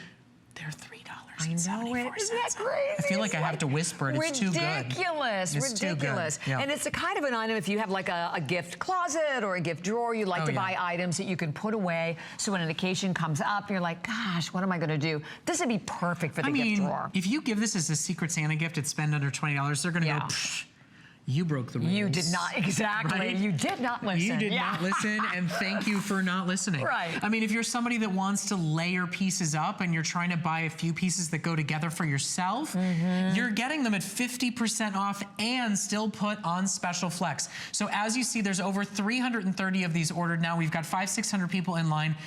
they're $3. I know it. Isn't that crazy? I feel like I have to whisper it. It's too good. Ridiculous. It's Ridiculous. Too good. Yeah. And it's the kind of an item, if you have like a gift closet or a gift drawer, you like to buy items that you can put away. So when an occasion comes up, you're like, gosh, what am I going to do? This would be perfect for the gift drawer. If you give this as a Secret Santa gift, it's spend under $20, they're going to go, psh. you broke the rules. You did not, exactly. Right? You did not listen. You did not listen, and thank you for not listening. Right. I mean, if you're somebody that wants to layer pieces up and you're trying to buy a few pieces that go together for yourself, you're getting them at 50% off and still put on special flex. So as you see, there's over 330 of these ordered now. We've got 500-600 people in line.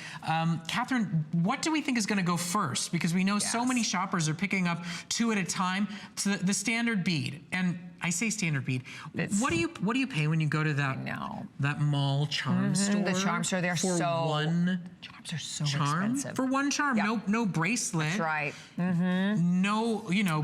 Catherine, what do we think is going to go first? Because we know so many shoppers are picking up 2 at a time. So the standard bead, and I say standard bead. What do you pay when you go to that mall charm store? The charm store, they're for so one charms are so charm expensive. for one charm. Yep. No bracelet. That's right. No,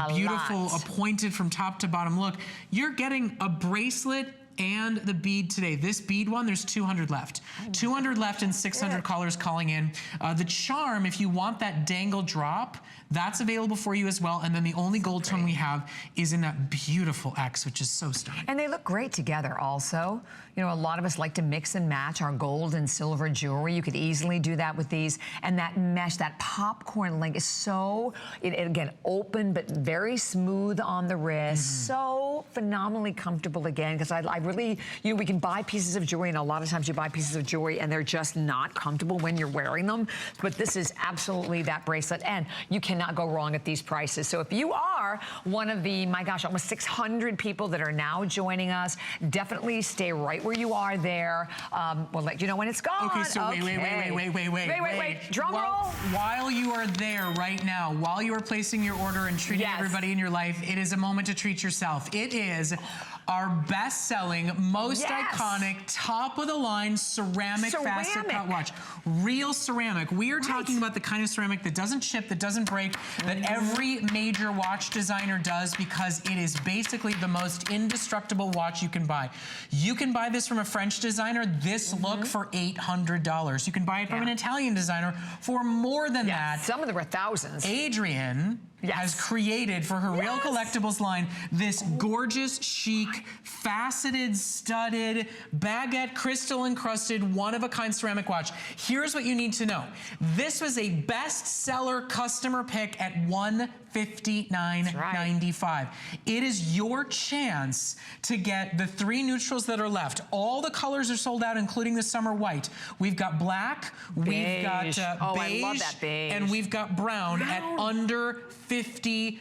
beautiful, lot. appointed from top to bottom look. You're getting a bracelet and the bead today. This bead one, there's 200 left. 200 left and 600 callers calling in. The charm, if you want that dangle drop, that's available for you as well. And then the only gold tone we have is in that beautiful X, which is so stunning. And they look great together also. You know, a lot of us like to mix and match our gold and silver jewelry. You could easily do that with these. And that mesh, that popcorn link is so, again, open but very smooth on the wrist. So phenomenally comfortable again, because I really, we can buy pieces of jewelry, and a lot of times you buy pieces of jewelry and they're just not comfortable when you're wearing them. But this is absolutely that bracelet, and you cannot go wrong at these prices. So if you are one of the, my gosh, almost 600 people that are now joining us, definitely stay right where you are there. We'll let you know when it's gone. Okay, so wait. Drum roll. While you are there right now, while you are placing your order and treating everybody in your life, it is a moment to treat yourself. It is our best-selling, most iconic, top-of-the-line ceramic facet cut watch. Real ceramic. We are talking about the kind of ceramic that doesn't chip, that doesn't break, that every major watch designer does, because it is basically the most indestructible watch you can buy. You can buy this from a French designer, this look, for $800. You can buy it from an Italian designer for more than that. Some of them are thousands. Adrienne has created for her Real Collectibles line this gorgeous, chic, faceted, studded, baguette, crystal encrusted, one-of-a-kind ceramic watch. Here's what you need to know. This was a bestseller customer pick at $159.95. It is your chance to get the 3 neutrals that are left. All the colors are sold out, including the summer white. We've got black, we've got beige, I love that beige, and we've got brown at under $50.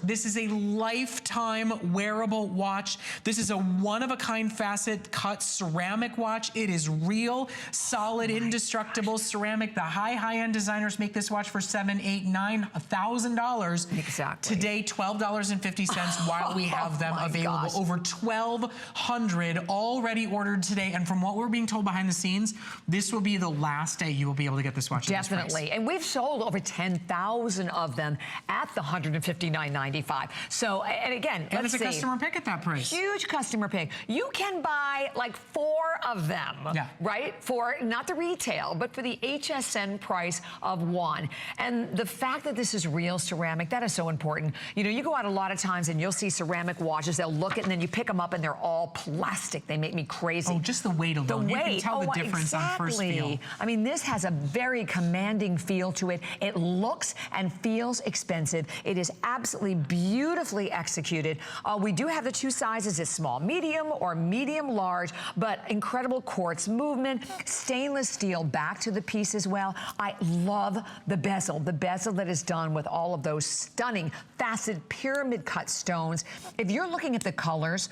This is a lifetime wearable watch. This is a one-of-a-kind facet cut ceramic watch. It is real, solid, indestructible ceramic. The high-end designers make this watch for $7,000, $8,000, $9,000. Exactly. Today, $12.50 while we have them available. Gosh. Over 1,200 already ordered today. And from what we're being told behind the scenes, this will be the last day you will be able to get this watch. Definitely. And we've sold over 10,000 of them at the $159.95. So, and again, and it's a customer pick at that price. Huge customer pick. You can buy like 4 of them, right? For not the retail, but for the HSN price of 1. And the fact that this is real ceramic, that is so important. You know, you go out a lot of times and you'll see ceramic watches. They'll look at, and then you pick them up and they're all plastic. They make me crazy. Oh, just the weight alone. You can tell the difference on first feel. I mean, this has a very commanding feel to it. It looks and feels expensive. It is absolutely beautifully executed. We do have the 2 sizes. It's small, medium, or medium large, but incredible quartz movement, stainless steel back to the piece as well. I love the bezel that is done with all of those stunning facet pyramid cut stones. If you're looking at the colors,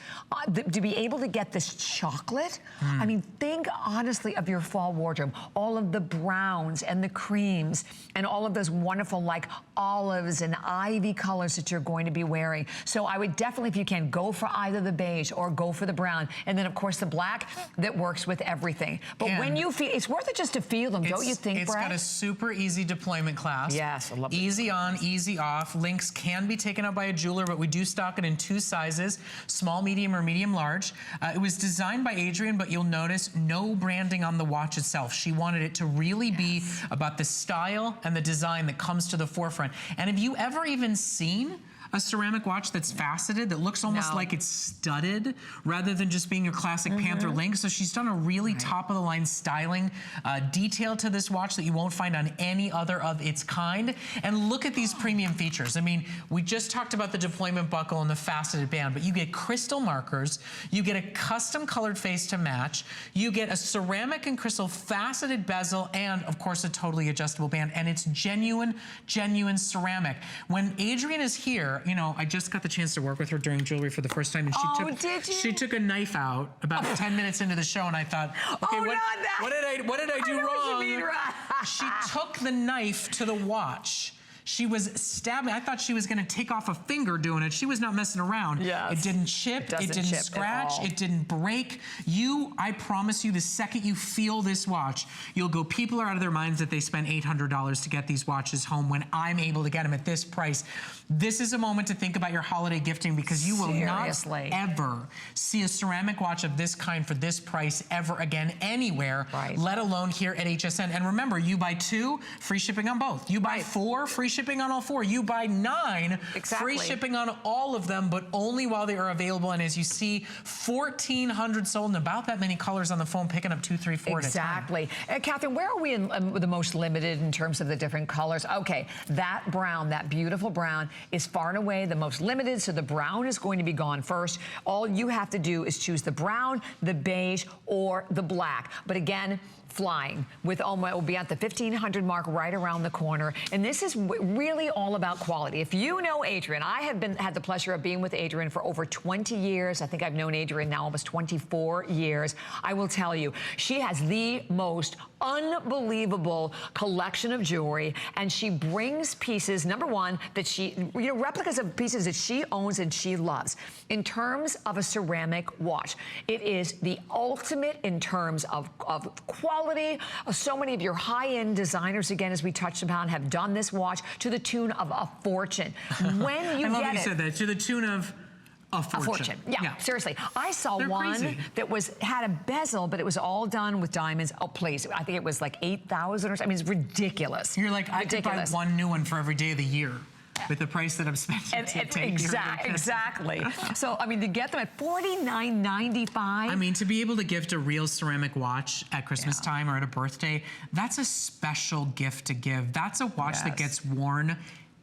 to be able to get this chocolate, I mean, think honestly of your fall wardrobe, all of the browns and the creams and all of those wonderful like olives and ivy colors that you're going to be wearing. So I would definitely, if you can, go for either the beige or go for the brown. And then of course the black that works with everything. But when you feel, it's worth it just to feel them, don't you think, It's got a super easy deployment class. Yes, I love it. Easy on, easy off. Links can be taken out by a jeweler, but we do stock it in 2 sizes, small, medium, or medium large. It was designed by Adrienne, but you'll notice no branding on the watch itself. She wanted it to really be about the style and the design that comes to the forefront. And have you ever even seen a ceramic watch that's faceted, that looks almost like it's studded, rather than just being your classic Panther link. So she's done a really top-of-the-line styling detail to this watch that you won't find on any other of its kind. And look at these premium features. I mean, we just talked about the deployment buckle and the faceted band, but you get crystal markers, you get a custom colored face to match, you get a ceramic and crystal faceted bezel, and of course a totally adjustable band, and it's genuine ceramic. When Adrienne is here, you know, I just got the chance to work with her during jewelry for the first time, and she took a knife out about 10 minutes into the show, and I thought, okay, what did I do wrong? What you mean, right? She took the knife to the watch. She was stabbing. I thought she was going to take off a finger doing it. She was not messing around. Yes. It didn't chip. It didn't scratch. It didn't break. I promise you, the second you feel this watch, you'll go, people are out of their minds that they spent $800 to get these watches home when I'm able to get them at this price. This is a moment to think about your holiday gifting, because you will not ever see a ceramic watch of this kind for this price ever again anywhere, let alone here at HSN. And remember, you buy 2, free shipping on both. You buy 4, free shipping on all 4. You buy 9, free shipping on all of them, but only while they are available. And as you see, 1,400 sold, and about that many colors on the phone, picking up 2, 3, 4 Exactly. Catherine, where are we in the most limited in terms of the different colors? Okay, that brown, that beautiful brown, is far and away the most limited, so the brown is going to be gone first. All you have to do is choose the brown, the beige, or the black. But again, flying with Oma. It will be at the 1,500 mark right around the corner. And this is really all about quality. If you know Adrienne, I have had the pleasure of being with Adrienne for over 20 years. I think I've known Adrienne now almost 24 years. I will tell you, she has the most unbelievable collection of jewelry, and she brings pieces, number one, that she, replicas of pieces that she owns and she loves. In terms of a ceramic watch, it is the ultimate in terms of quality. So many of your high-end designers, again, as we touched upon, have done this watch to the tune of a fortune. When you I love that you said that, to the tune of a fortune. Yeah, seriously. I saw one that had a bezel, but it was all done with diamonds. Oh, please. I think it was like 8,000 or something. I mean, it's ridiculous. You're like, I could buy one new one for every day of the year with the price that I'm spending. Exactly. So, I mean, to get them at $49.95. I mean, to be able to gift a real ceramic watch at Christmas time or at a birthday, that's a special gift to give. That's a watch that gets worn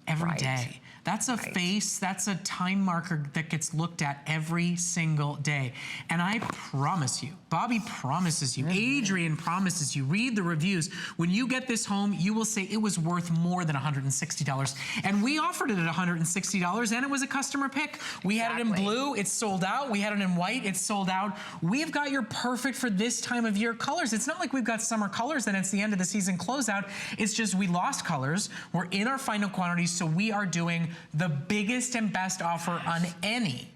every day. That's a face, that's a time marker that gets looked at every single day. And I promise you, Bobbi promises you, Adrienne promises you, read the reviews. When you get this home, you will say it was worth more than $160. And we offered it at $160, and it was a customer pick. We had it in blue, it's sold out. We had it in white, it's sold out. We've got your perfect for this time of year colors. It's not like we've got summer colors and it's the end of the season closeout. It's just we lost colors. We're in our final quantities, so we are doing the biggest and best offer on any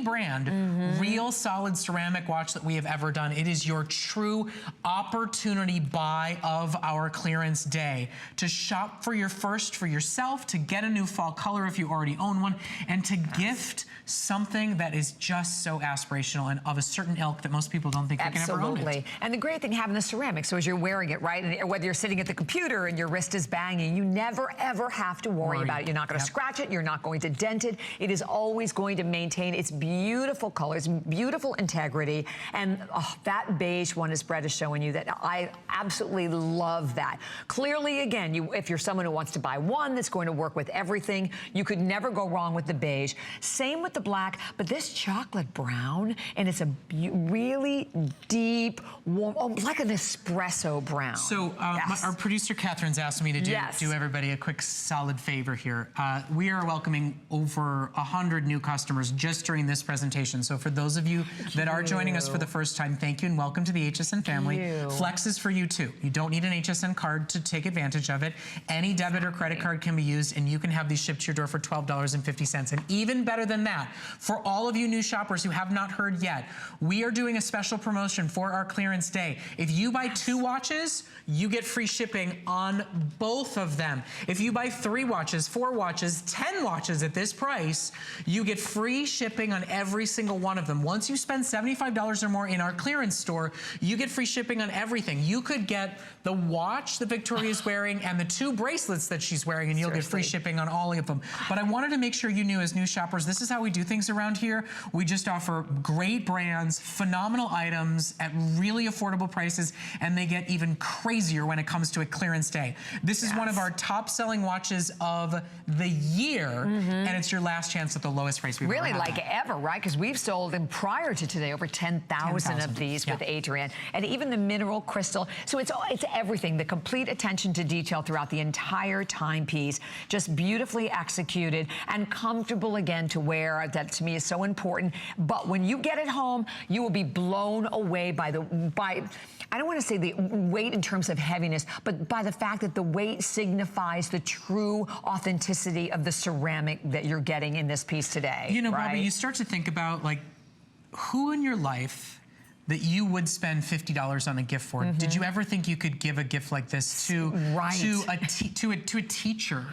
brand, real solid ceramic watch that we have ever done. It is your true opportunity buy of our clearance day to shop for your first for yourself, to get a new fall color if you already own one, and to gift something that is just so aspirational and of a certain ilk that most people don't think they can ever own it. And the great thing having the ceramic, so as you're wearing it, right, and whether you're sitting at the computer and your wrist is banging, you never ever have to worry about it. You're not going to scratch it, you're not going to dent it. It is always going to maintain its beautiful colors, beautiful integrity, and that beige one, as Brett is showing you, that I absolutely love that. Clearly, again, if you're someone who wants to buy one that's going to work with everything, you could never go wrong with the beige. Same with the black, but this chocolate brown, and it's a really deep, warm, like an espresso brown. So our producer Catherine's asked me to do everybody a quick solid favor here. We are welcoming over 100 new customers just during this presentation. So for those of you that are joining us for the first time, thank you and welcome to the HSN family. Flex is for you too. You don't need an HSN card to take advantage of it. Any debit or credit card can be used, and you can have these shipped to your door for $12.50. And even better than that, for all of you new shoppers who have not heard yet, we are doing a special promotion for our clearance day. If you buy 2 watches, you get free shipping on both of them. If you buy 3 watches, 4 watches, 10 watches at this price, you get free free shipping on every single one of them. Once you spend $75 or more in our clearance store, you get free shipping on everything. You could get the watch that Victoria's wearing and the 2 bracelets that she's wearing, and you'll get free shipping on all of them. But I wanted to make sure you knew, as new shoppers, this is how we do things around here. We just offer great brands, phenomenal items at really affordable prices, and they get even crazier when it comes to a clearance day. This is one of our top-selling watches of the year, and it's your last chance at the lowest price we've ever Really, had. like ever, right? Because we've sold them prior to today over 10,000 of these with Adrienne, and even the mineral crystal. So it's everything, the complete attention to detail throughout the entire timepiece, just beautifully executed and comfortable again to wear. That to me is so important. But when you get it home, you will be blown away by I don't want to say the weight in terms of heaviness, but by the fact that the weight signifies the true authenticity of the ceramic that you're getting in this piece today. You know, right? Bobby, you start to think about, like, who in your life that you would spend $50 on a gift for. Did you ever think you could give a gift like this to a teacher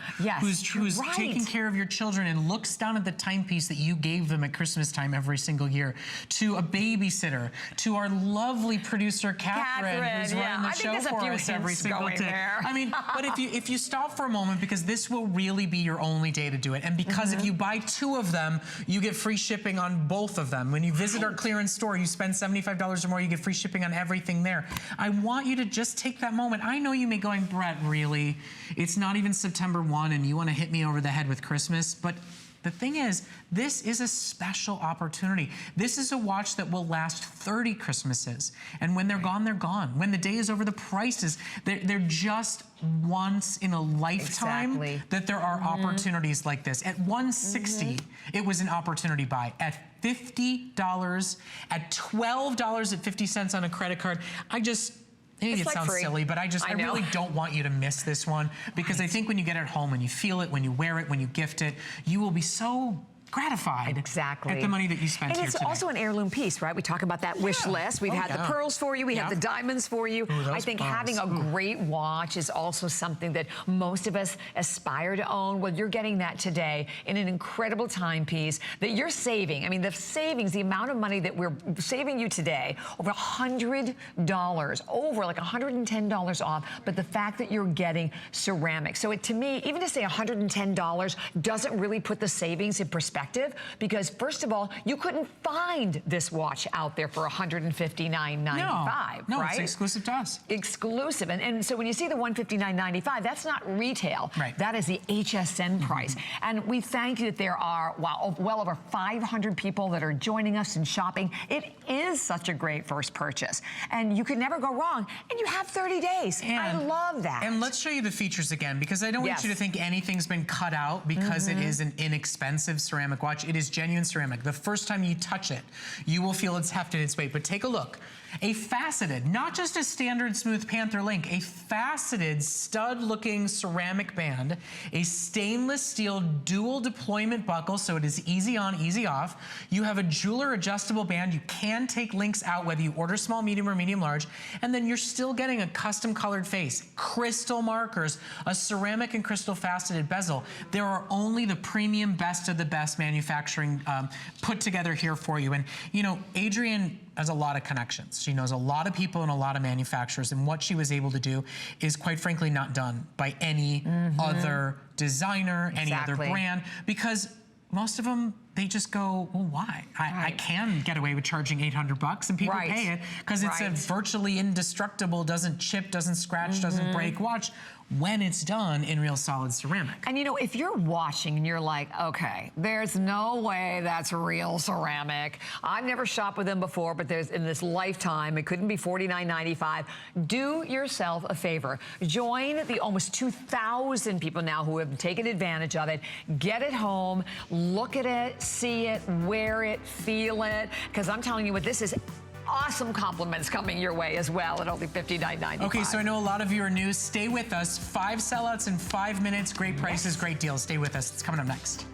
who's taking care of your children and looks down at the timepiece that you gave them at Christmas time every single year, to a babysitter, to our lovely producer Catherine who's running the show for us every single day. I mean, but if you stop for a moment, because this will really be your only day to do it, and because if you buy 2 of them, you get free shipping on both of them. When you visit our clearance store, you spend $75 or more, you get free shipping on everything there. I want you to just take that moment. I know you may be going, Brett, really? It's not even September 1 and you want to hit me over the head with Christmas, but the thing is, this is a special opportunity. This is a watch that will last 30 Christmases. And when they're gone, they're gone. When the day is over, the prices, they're just once in a lifetime that there are opportunities like this. At $160, it was an opportunity buy. At $50, at $12.50 on a credit card, maybe it sounds silly, but I really don't want you to miss this one, because I think when you get it home and you feel it, when you wear it, when you gift it, you will be so gratified at the money that you spent here today. And it's also an heirloom piece, right? We talk about that wish list. We've had the pearls for you. We have the diamonds for you. I think having a great watch is also something that most of us aspire to own. Well, you're getting that today in an incredible timepiece that you're saving. I mean, the savings, the amount of money that we're saving you today, over $100, over like $110 off, but the fact that you're getting ceramic. So to me, even to say $110 doesn't really put the savings in perspective, because first of all, you couldn't find this watch out there for $159.95. No, right? It's exclusive to us. Exclusive. And so when you see the $159.95, that's not retail. Right. That is the HSN price. And we thank you that there are well over 500 people that are joining us and shopping. It is such a great first purchase. And you could never go wrong. And you have 30 days. I love that. And let's show you the features again, because I don't want you to think anything's been cut out because it is an inexpensive ceramic watch. It is genuine ceramic. The first time you touch it, you will feel it's hefted its weight. But take a look. A faceted, not just a standard smooth Panther link, a faceted stud-looking ceramic band, a stainless steel dual deployment buckle, so it is easy on, easy off. You have a jeweler adjustable band. You can take links out whether you order small, medium, or medium large, and then you're still getting a custom colored face, crystal markers, a ceramic and crystal faceted bezel. There are only the premium best of the best manufacturing put together here for you. And you know, Adrienne has a lot of connections. She knows a lot of people and a lot of manufacturers, and what she was able to do is quite frankly not done by any other designer, any other brand, because most of them, they just go, well, why? I can get away with charging $800 and people pay it because it's a virtually indestructible, doesn't chip, doesn't scratch, doesn't break watch when it's done in real solid ceramic. And you know, if you're watching and you're like, okay, there's no way that's real ceramic. I've never shopped with them before, but there's in this lifetime, it couldn't be $49.95. Do yourself a favor. Join the almost 2,000 people now who have taken advantage of it. Get it home, look at it, see it, wear it, feel it, because I'm telling you what, this is awesome compliments coming your way as well at only $59.95. Okay, so I know a lot of you are new. Stay with us. 5 sellouts in 5 minutes. Great prices, great deals. Stay with us. It's coming up next.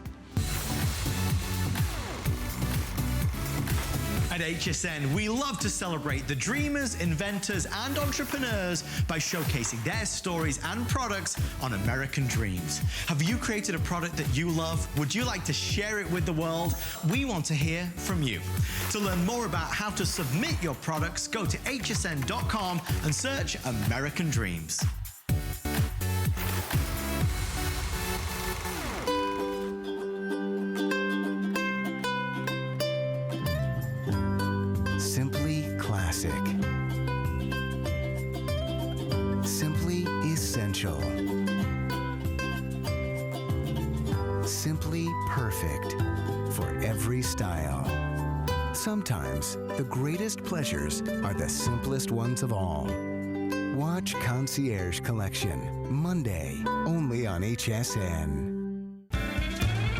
At HSN, we love to celebrate the dreamers, inventors, and entrepreneurs by showcasing their stories and products on American Dreams. Have you created a product that you love? Would you like to share it with the world? We want to hear from you. To learn more about how to submit your products, go to hsn.com and search American Dreams. Simply classic. Simply essential. Simply perfect for every style. Sometimes the greatest pleasures are the simplest ones of all. Watch Concierge Collection, Monday, only on HSN.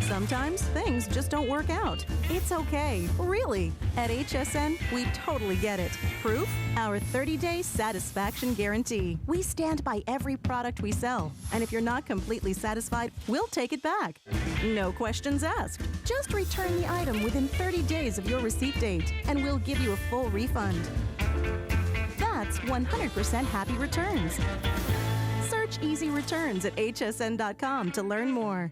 Sometimes things just don't work out. It's okay, really. At HSN, we totally get it. Proof? Our 30-day satisfaction guarantee. We stand by every product we sell. And if you're not completely satisfied, we'll take it back. No questions asked. Just return the item within 30 days of your receipt date, and we'll give you a full refund. That's 100% happy returns. Search Easy Returns at hsn.com to learn more.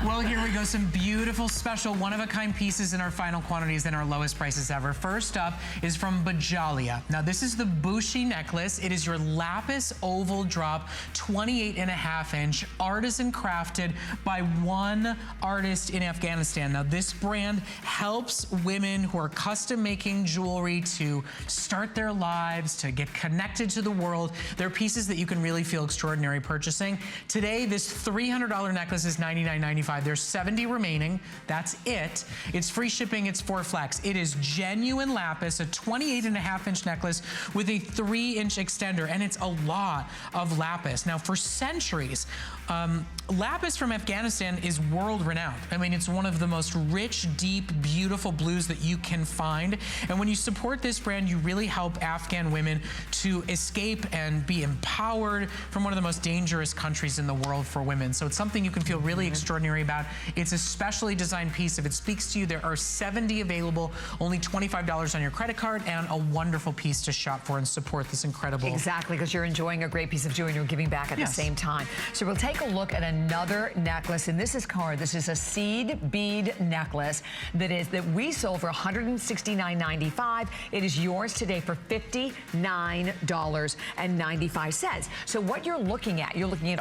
Well, here we go. Some beautiful, special, one-of-a-kind pieces in our final quantities and our lowest prices ever. First up is from Bajalia. Now, this is the Bushi necklace. It is your lapis oval drop, 28.5-inch, artisan crafted by one artist in Afghanistan. Now, this brand helps women who are custom making jewelry to start their lives, to get connected to the world. They're pieces that you can really feel extraordinary purchasing. Today, this $300 necklace is $99.95. There's 70 remaining. That's it. It's free shipping. It's 4 flex. It is genuine lapis, a 28.5-inch necklace with a 3-inch extender, and it's a lot of lapis. Now, for centuries, lapis from Afghanistan is world-renowned. I mean, it's one of the most rich, deep, beautiful blues that you can find. And when you support this brand, you really help Afghan women to escape and be empowered from one of the most dangerous countries in the world for women. So it's something you can feel really extraordinary about. It's a specially designed piece. If it speaks to you, there are 70 available, only $25 on your credit card, and a wonderful piece to shop for and support this incredible. Exactly, because you're enjoying a great piece of jewelry and you're giving back at the same time. So we'll take a look at another necklace, and this is a seed bead necklace that we sold for $169.95. It is yours today for $59.95. So what you're looking at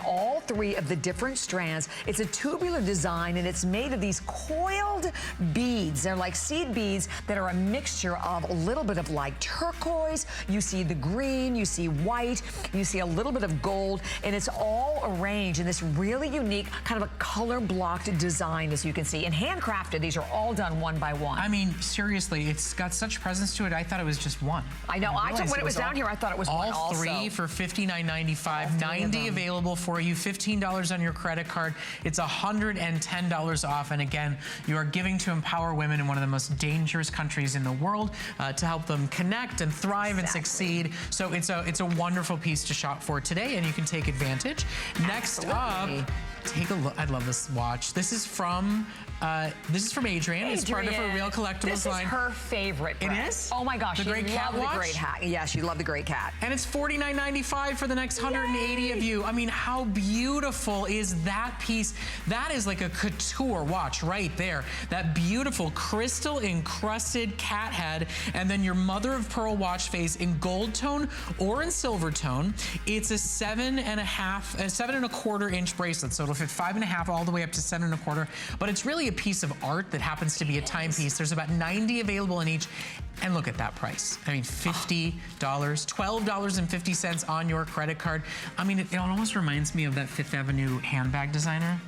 all 3 of the different strands. It's a tubular design, and it's made of these coiled beads. They're like seed beads that are a mixture of a little bit of like turquoise. You see the green, you see white, you see a little bit of gold, and it's all arranged in this really unique kind of a color blocked design, as you can see, and handcrafted. These are all done one by one. I mean, seriously, it's got such presence to it. I thought it was just one. I know. When it was down here, I thought it was one also. All 3 for $59.95. 90 available for you. $15 on your credit card. It's $110 off. And again, you are giving to empower women in one of the most dangerous countries in the world to help them connect and thrive and succeed. So it's a wonderful piece to shop for today, and you can take advantage. Next up, take a look. I love this watch. This is from Adrienne. It's part of her Real Collectibles line. This is her favorite brand. It is? Oh my gosh, the Great Cat watch? The Great Hat. Yes, you love the Great Cat. And it's $49.95 for the next 180 of you. I mean, how beautiful is that piece? That is like a couture watch right there. That beautiful crystal encrusted cat head, and then your mother of pearl watch face in gold tone or in silver tone. It's a 7.25 inch bracelet, so it'll fit 5.5 all the way up to 7.25. But it's really a piece of art that happens to be a timepiece. There's about 90 available in each. And look at that price. I mean, $50, $12.50 on your credit card. I mean, it almost reminds me of that Fifth Avenue handbag designer.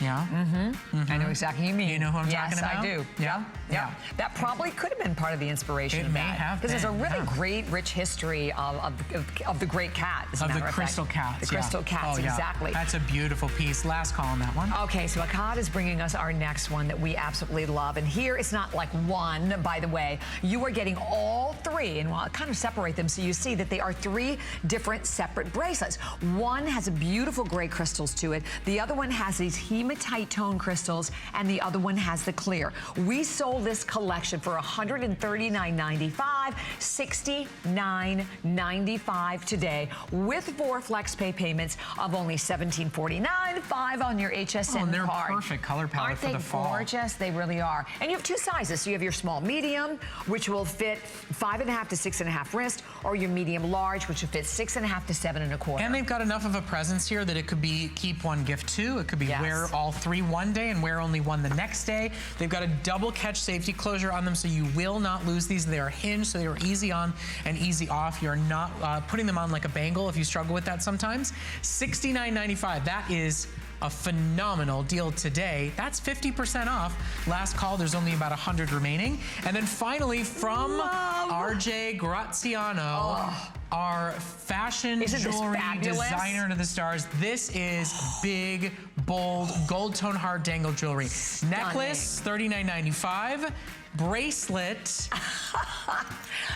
Yeah. I know exactly what you mean. You know who I'm talking about? Yes, I do. Yeah. Yeah. That probably could have been part of the inspiration It of may that. have Because there's a been, really yeah. great, rich history of the great cat. As a Of the matter of crystal fact. cats. The crystal cats, Oh, yeah. exactly. That's a beautiful piece. Last call on that one. Okay, so Akkad is bringing us our next one that we absolutely love. And here it's not like one, by the way. You are getting all three, and I'll kind of separate them so you see that they are three different separate bracelets. One has a beautiful gray crystals to it. The other one has these hematite tone crystals, and the other one has the clear. We sold this collection for $139.95, $69.95 today, with 4 FlexPay payments of only $17.49, 5 on your HSN and they're card. perfect color palette Aren't for they the fall. gorgeous? They really are. And you have 2 sizes. So you have your small medium, which will fit 5.5 to 6.5 wrist, or your medium large, which will fit 6.5 to 7.25. And they've got enough of a presence here that it could be keep one, gift two. It could be wear all 3 one day and wear only one the next day. They've got a double catch safety closure on them, so you will not lose these. They are hinged, so they are easy on and easy off. You're not putting them on like a bangle if you struggle with that sometimes. $69.95. That is a phenomenal deal today. That's 50% off. Last call, there's only about 100 remaining. And then finally from RJ Graziano, our fashion jewelry designer to the stars. This is big, bold, gold tone hard dangle jewelry. Necklace, $39.95. Bracelet.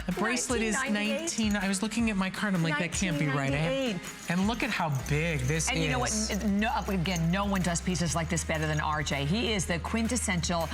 The bracelet is 19. I was looking at my card. I'm like, that can't be right. And look at how big this is. And you know what? No, again, no one does pieces like this better than RJ. He is the quintessential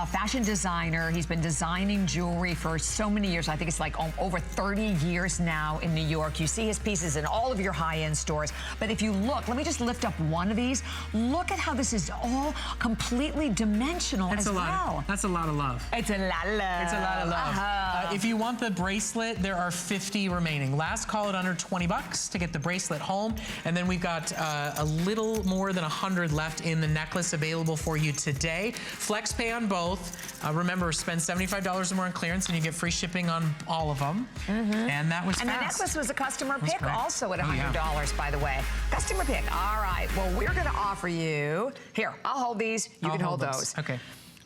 fashion designer. He's been designing jewelry for so many years. I think it's like over 30 years now in New York. You see his pieces in all of your high-end stores. But if you look, let me just lift up one of these. Look at how this is all completely dimensional as well. That's a lot of love. It's a lot of love. It's a lot of love. If you want the bracelet, there are 50 remaining. Last call at under 20 bucks to get the bracelet home. And then we've got a little more than 100 left in the necklace available for you today. FlexPay on both. Remember, spend $75 or more on clearance and you get free shipping on all of them. And that was fast. And the necklace was a customer pick also at $100, by the way. Customer pick. All right. Well, we're going to offer you. Here, I'll hold these. You can hold those. Okay.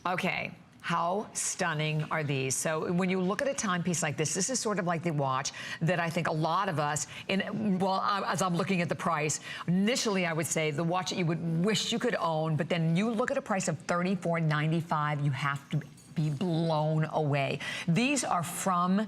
Okay. How stunning are these? So when you look at a timepiece like this is sort of like the watch that I think a lot of us, as I'm looking at the price, initially I would say the watch that you would wish you could own, but then you look at a price of $34.95, you have to be blown away. These are from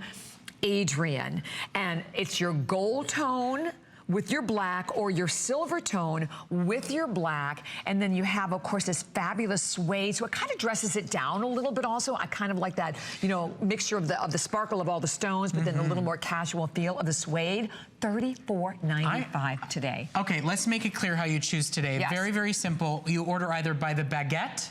Adrian, and it's your gold tone with your black, or your silver tone with your black, and then you have, of course, this fabulous suede, so it kind of dresses it down a little bit also. I kind of like that, you know, mixture of the sparkle of all the stones, but then a little more casual feel of the suede. $34.95 today. Okay, let's make it clear how you choose today. Yes. Very, very simple. You order either by the baguette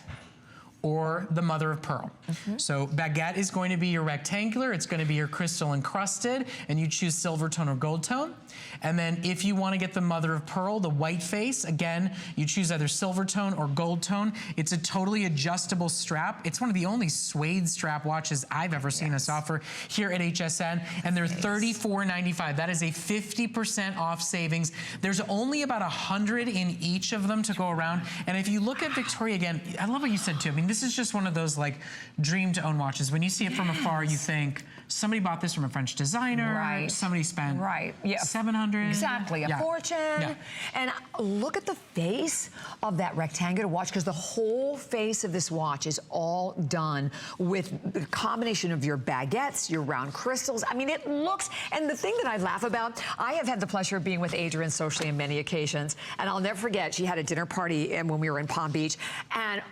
or the mother of pearl. So baguette is going to be your rectangular, it's going to be your crystal encrusted, and you choose silver tone or gold tone. And then if you want to get the mother of pearl, the white face, again, you choose either silver tone or gold tone. It's a totally adjustable strap. It's one of the only suede strap watches I've ever seen us offer here at HSN, and they're $34.95. That is a 50% off savings. There's only about 100 in each of them to go around. And if you look at Victoria again, I love what you said too. I mean, this is just one of those like dream to own watches. When you see it from afar, you think somebody bought this from a French designer. Right. Somebody spent Yeah. $700. Exactly, a fortune. Yeah. And look at the face of that rectangular watch, because the whole face of this watch is all done with the combination of your baguettes, your round crystals. I mean, it looks, and the thing that I laugh about, I have had the pleasure of being with Adrian socially on many occasions, and I'll never forget, she had a dinner party when we were in Palm Beach, and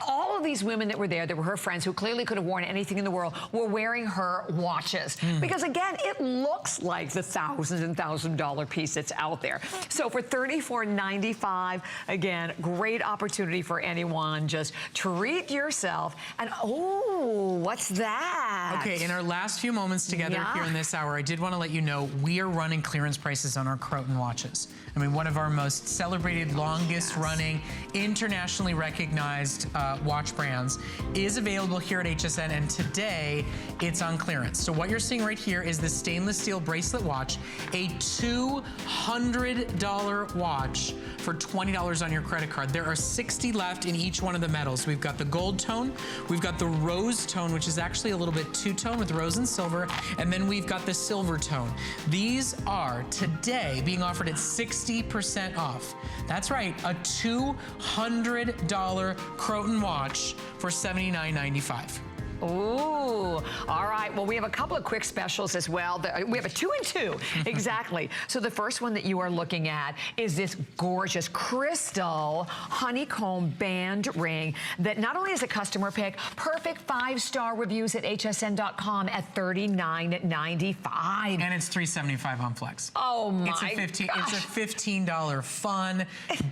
all of these women that were there, that were her friends, who clearly could have worn anything in the world, were wearing her watches. Because again, it looks like the $1,000 and $1,000 piece that's out there. So for $34.95, again, great opportunity for anyone. Just treat yourself. And oh, what's that? Okay, in our last few moments together here in this hour, I did want to let you know we are running clearance prices on our Croton watches. I mean, one of our most celebrated, longest running, internationally recognized watch brands is available here at HSN, and today it's on clearance. So what you're seeing right here is the stainless steel bracelet watch, a $200 watch for $20 on your credit card. There are 60 left in each one of the metals. We've got the gold tone, we've got the rose tone, which is actually a little bit two-tone with rose and silver, and then we've got the silver tone. These are today being offered at 60% off. That's right, a $200 Croton watch for $79.95. Ooh, all right. Well, we have a couple of quick specials as well. We have a 2 and 2, exactly. So the first one that you are looking at is this gorgeous crystal honeycomb band ring that not only is a customer pick, perfect 5-star reviews at hsn.com at $39.95. And it's $375 on Flex. Oh my gosh. It's a $15 fun,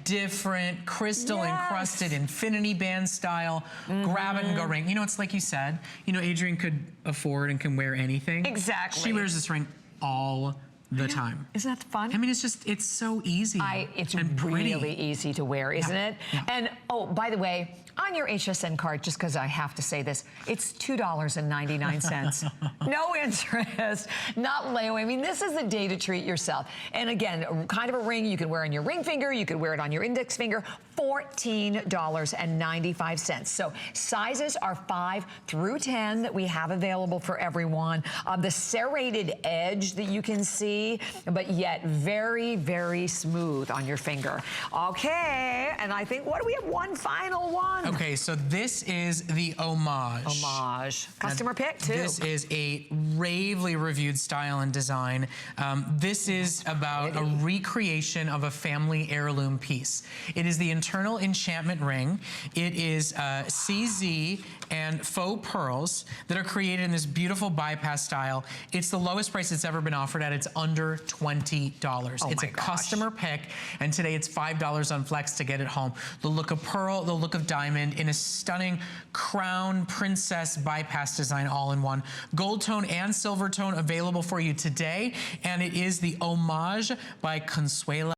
different, crystal encrusted infinity band style, grab it and go ring. You know, it's like you said, you know, Adrienne could afford and can wear anything. Exactly. She wears this ring all the time. Isn't that fun? I mean, it's so easy. It's and pretty. really easy to wear, isn't it? Yeah. And oh, by the way, on your HSN card, just because I have to say this, it's $2.99. No interest, not layaway. I mean, this is the day to treat yourself. And again, kind of a ring you can wear on your ring finger, you could wear it on your index finger, $14.95. So sizes are 5 through 10 that we have available for everyone. The serrated edge that you can see, but yet very, very smooth on your finger. Okay, and I think, what do we have? One final one. Okay, so this is the Homage. Homage. Customer pick, too. This is a ravely reviewed style and design. This is about a recreation of a family heirloom piece. It is the internal enchantment ring. It is CZ and faux pearls that are created in this beautiful bypass style. It's the lowest price it's ever been offered at. It's under $20. It's a customer pick, and today it's $5 on Flex to get it home. The look of pearl, the look of diamond in a stunning crown princess bypass design all in one. Gold tone and silver tone available for you today, and it is the Homage by Consuela